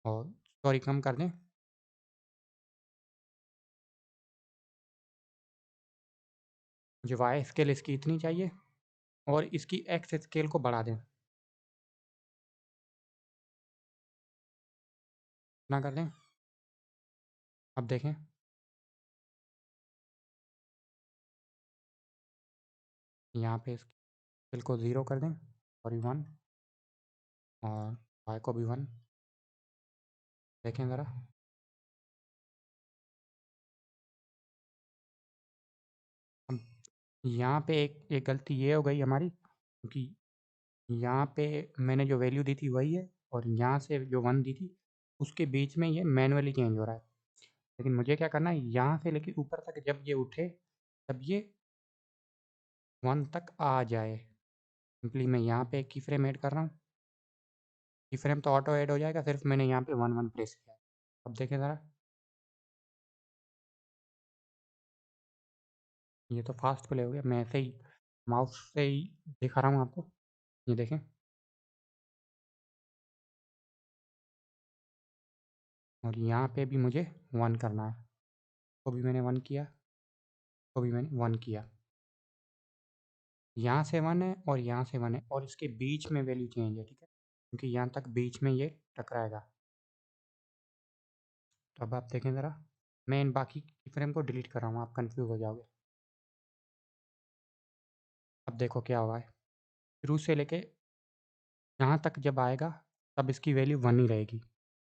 और सॉरी कम कर दें। मुझे वाई स्केल इसकी इतनी चाहिए, और इसकी एक्स स्केल को बढ़ा दें, इतना कर दें। अब देखें, यहाँ पे इसकी स्केल को 0 कर दें, सॉरी 1, और वाई को भी 1। देखें ज़रा, अब यहाँ पे एक गलती ये हो गई हमारी, क्योंकि यहाँ पे मैंने जो वैल्यू दी थी वही है, और यहाँ से जो 1 दी थी उसके बीच में ये मैनुअली चेंज हो रहा है। लेकिन मुझे क्या करना है, यहाँ से लेके ऊपर तक जब ये उठे तब ये 1 तक आ जाए। सिंपली मैं यहाँ पे एक की फ्रेम ऐड कर रहा हूँ। की फ्रेम तो ऑटो ऐड हो जाएगा, सिर्फ मैंने यहाँ पे 1 1 प्रेस किया है। अब देखें ज़रा, ये तो फास्ट प्ले हो गया। मैं ऐसे ही माउस से ही दिखा रहा हूँ आपको, ये देखें। और यहाँ पे भी मुझे 1 करना है, तो भी मैंने 1 किया, तो भी मैंने 1 किया। यहाँ से 1 है और यहाँ से 1 है, और इसके बीच में वैल्यू चेंज है, ठीक है, क्योंकि यहाँ तक बीच में ये टकराएगा। तो अब आप देखें ज़रा, मैं इन बाकी की फ्रेम को डिलीट कर रहा हूँ, आप कंफ्यूज हो जाओगे। अब देखो क्या हुआ है, शुरू से लेके यहाँ तक जब आएगा तब इसकी वैल्यू 1 ही रहेगी।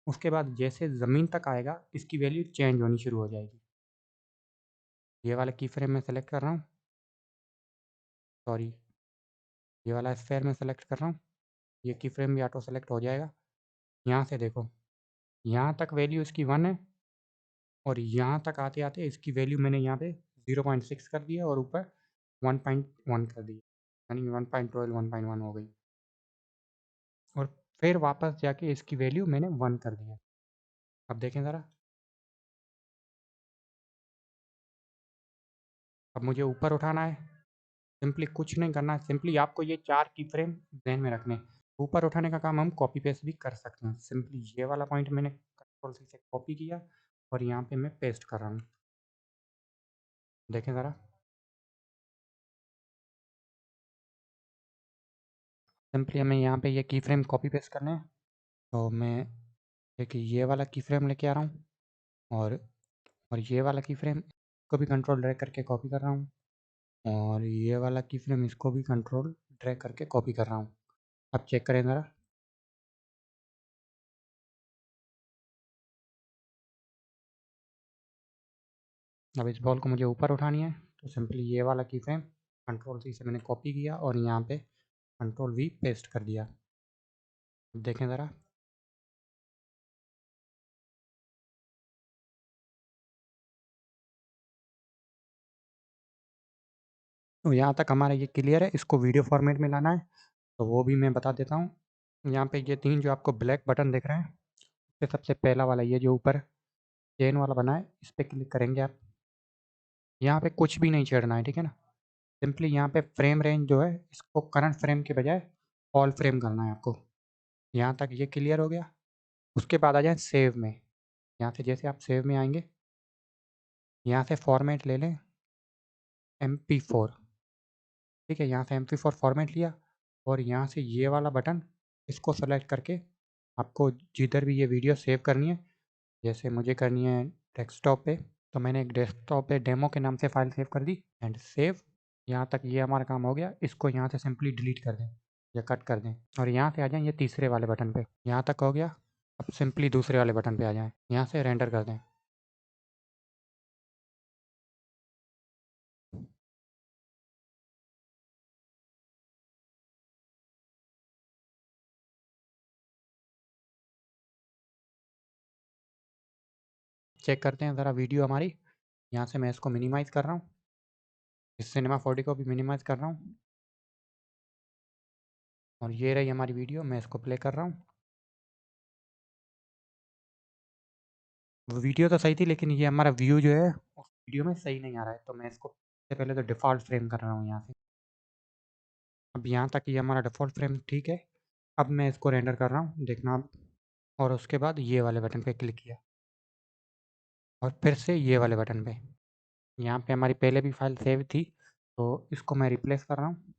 उसके बाद जैसे ज़मीन तक आएगा इसकी वैल्यू चेंज होनी शुरू हो जाएगी। ये वाला की फ्रेम मैं सेलेक्ट कर रहा हूँ, सॉरी ये वाला स्फेयर में सेलेक्ट कर रहा हूँ, ये की फ्रेम भी ऑटो सेलेक्ट हो जाएगा। यहाँ से देखो, यहाँ तक वैल्यू इसकी 1 है, और यहाँ तक आते आते इसकी वैल्यू मैंने यहाँ पे 0.6 कर दिया, और ऊपर 1.1 कर दी, यानी 1.12 1.1 हो गई। और फिर वापस जाके इसकी वैल्यू मैंने 1 कर दी है। अब देखें ज़रा, अब मुझे ऊपर उठाना है, सिंपली कुछ नहीं करना है, सिंपली आपको ये 4 की फ्रेम ध्यान में रखने हैं। ऊपर उठाने का काम हम कॉपी पेस्ट भी कर सकते हैं। सिंपली ये वाला पॉइंट मैंने कंट्रोल सी से कॉपी किया और यहाँ पे मैं पेस्ट कर रहा हूँ। देखें ज़रा, सिंपली हमें यहाँ पे ये की फ्रेम कॉपी पेस्ट करने हैं। तो मैं एक ये वाला की फ्रेम लेके आ रहा हूँ और ये वाला की फ्रेम को भी कंट्रोल ड्रैग करके कॉपी कर रहा हूँ और ये वाला की फ्रेम इसको भी कंट्रोल ड्रैग करके कॉपी कर रहा हूँ। अब चेक करें ज़रा, अब इस बॉल को मुझे ऊपर उठानी है तो सिंपली ये वाला की फ्रेम कंट्रोल सी से मैंने कॉपी किया और यहाँ पे कंट्रोल वी पेस्ट कर दिया। देखें ज़रा, तो यहाँ तक हमारा ये क्लियर है। इसको वीडियो फॉर्मेट में लाना है तो वो भी मैं बता देता हूँ। यहाँ पे ये 3 जो आपको ब्लैक बटन दिख रहे हैं, उससे सबसे पहला वाला ये जो ऊपर चेन वाला बना है, इस पर क्लिक करेंगे आप। यहाँ पे कुछ भी नहीं छेड़ना है, ठीक है ना। सिंपली यहाँ पे फ्रेम रेंज जो है इसको करंट फ्रेम के बजाय ऑल फ्रेम करना है आपको। यहाँ तक ये क्लियर हो गया। उसके बाद आ जाए सेव में। यहाँ से जैसे आप सेव में आएंगे, यहाँ से फॉर्मेट ले लें MP4, ठीक है। यहाँ से MP4 फॉर्मेट लिया और यहाँ से ये वाला बटन इसको सेलेक्ट करके आपको जिधर भी ये वीडियो सेव करनी है, जैसे मुझे करनी है डेस्कटॉप पे, तो मैंने एक डेस्कटॉप पे डेमो के नाम से फाइल सेव कर दी एंड सेव। यहाँ तक ये हमारा काम हो गया। इसको यहाँ से सिंपली डिलीट कर दें या कट कर दें और यहाँ से आ जाएं ये तीसरे वाले बटन पे। यहाँ तक हो गया। अब सिंपली दूसरे वाले बटन पे आ जाएं, यहाँ से रेंडर कर दें। चेक करते हैं ज़रा वीडियो हमारी। यहाँ से मैं इसको मिनिमाइज़ कर रहा हूँ, इस सिनेमा 4D को भी मिनिमाइज़ कर रहा हूँ और ये रही हमारी वीडियो। मैं इसको प्ले कर रहा हूँ। वीडियो तो सही थी लेकिन ये हमारा व्यू जो है उस वीडियो में सही नहीं आ रहा है, तो मैं इसको सबसे पहले तो डिफ़ॉल्ट फ्रेम कर रहा हूँ यहाँ से। अब यहाँ तक ये हमारा डिफ़ॉल्ट फ्रेम ठीक है। अब मैं इसको रेंडर कर रहा हूँ, देखना आप। और उसके बाद ये वाले बटन पे क्लिक किया और फिर से ये वाले बटन पे। यहाँ पे हमारी पहले भी फाइल सेव थी तो इसको मैं रिप्लेस कर रहा हूँ।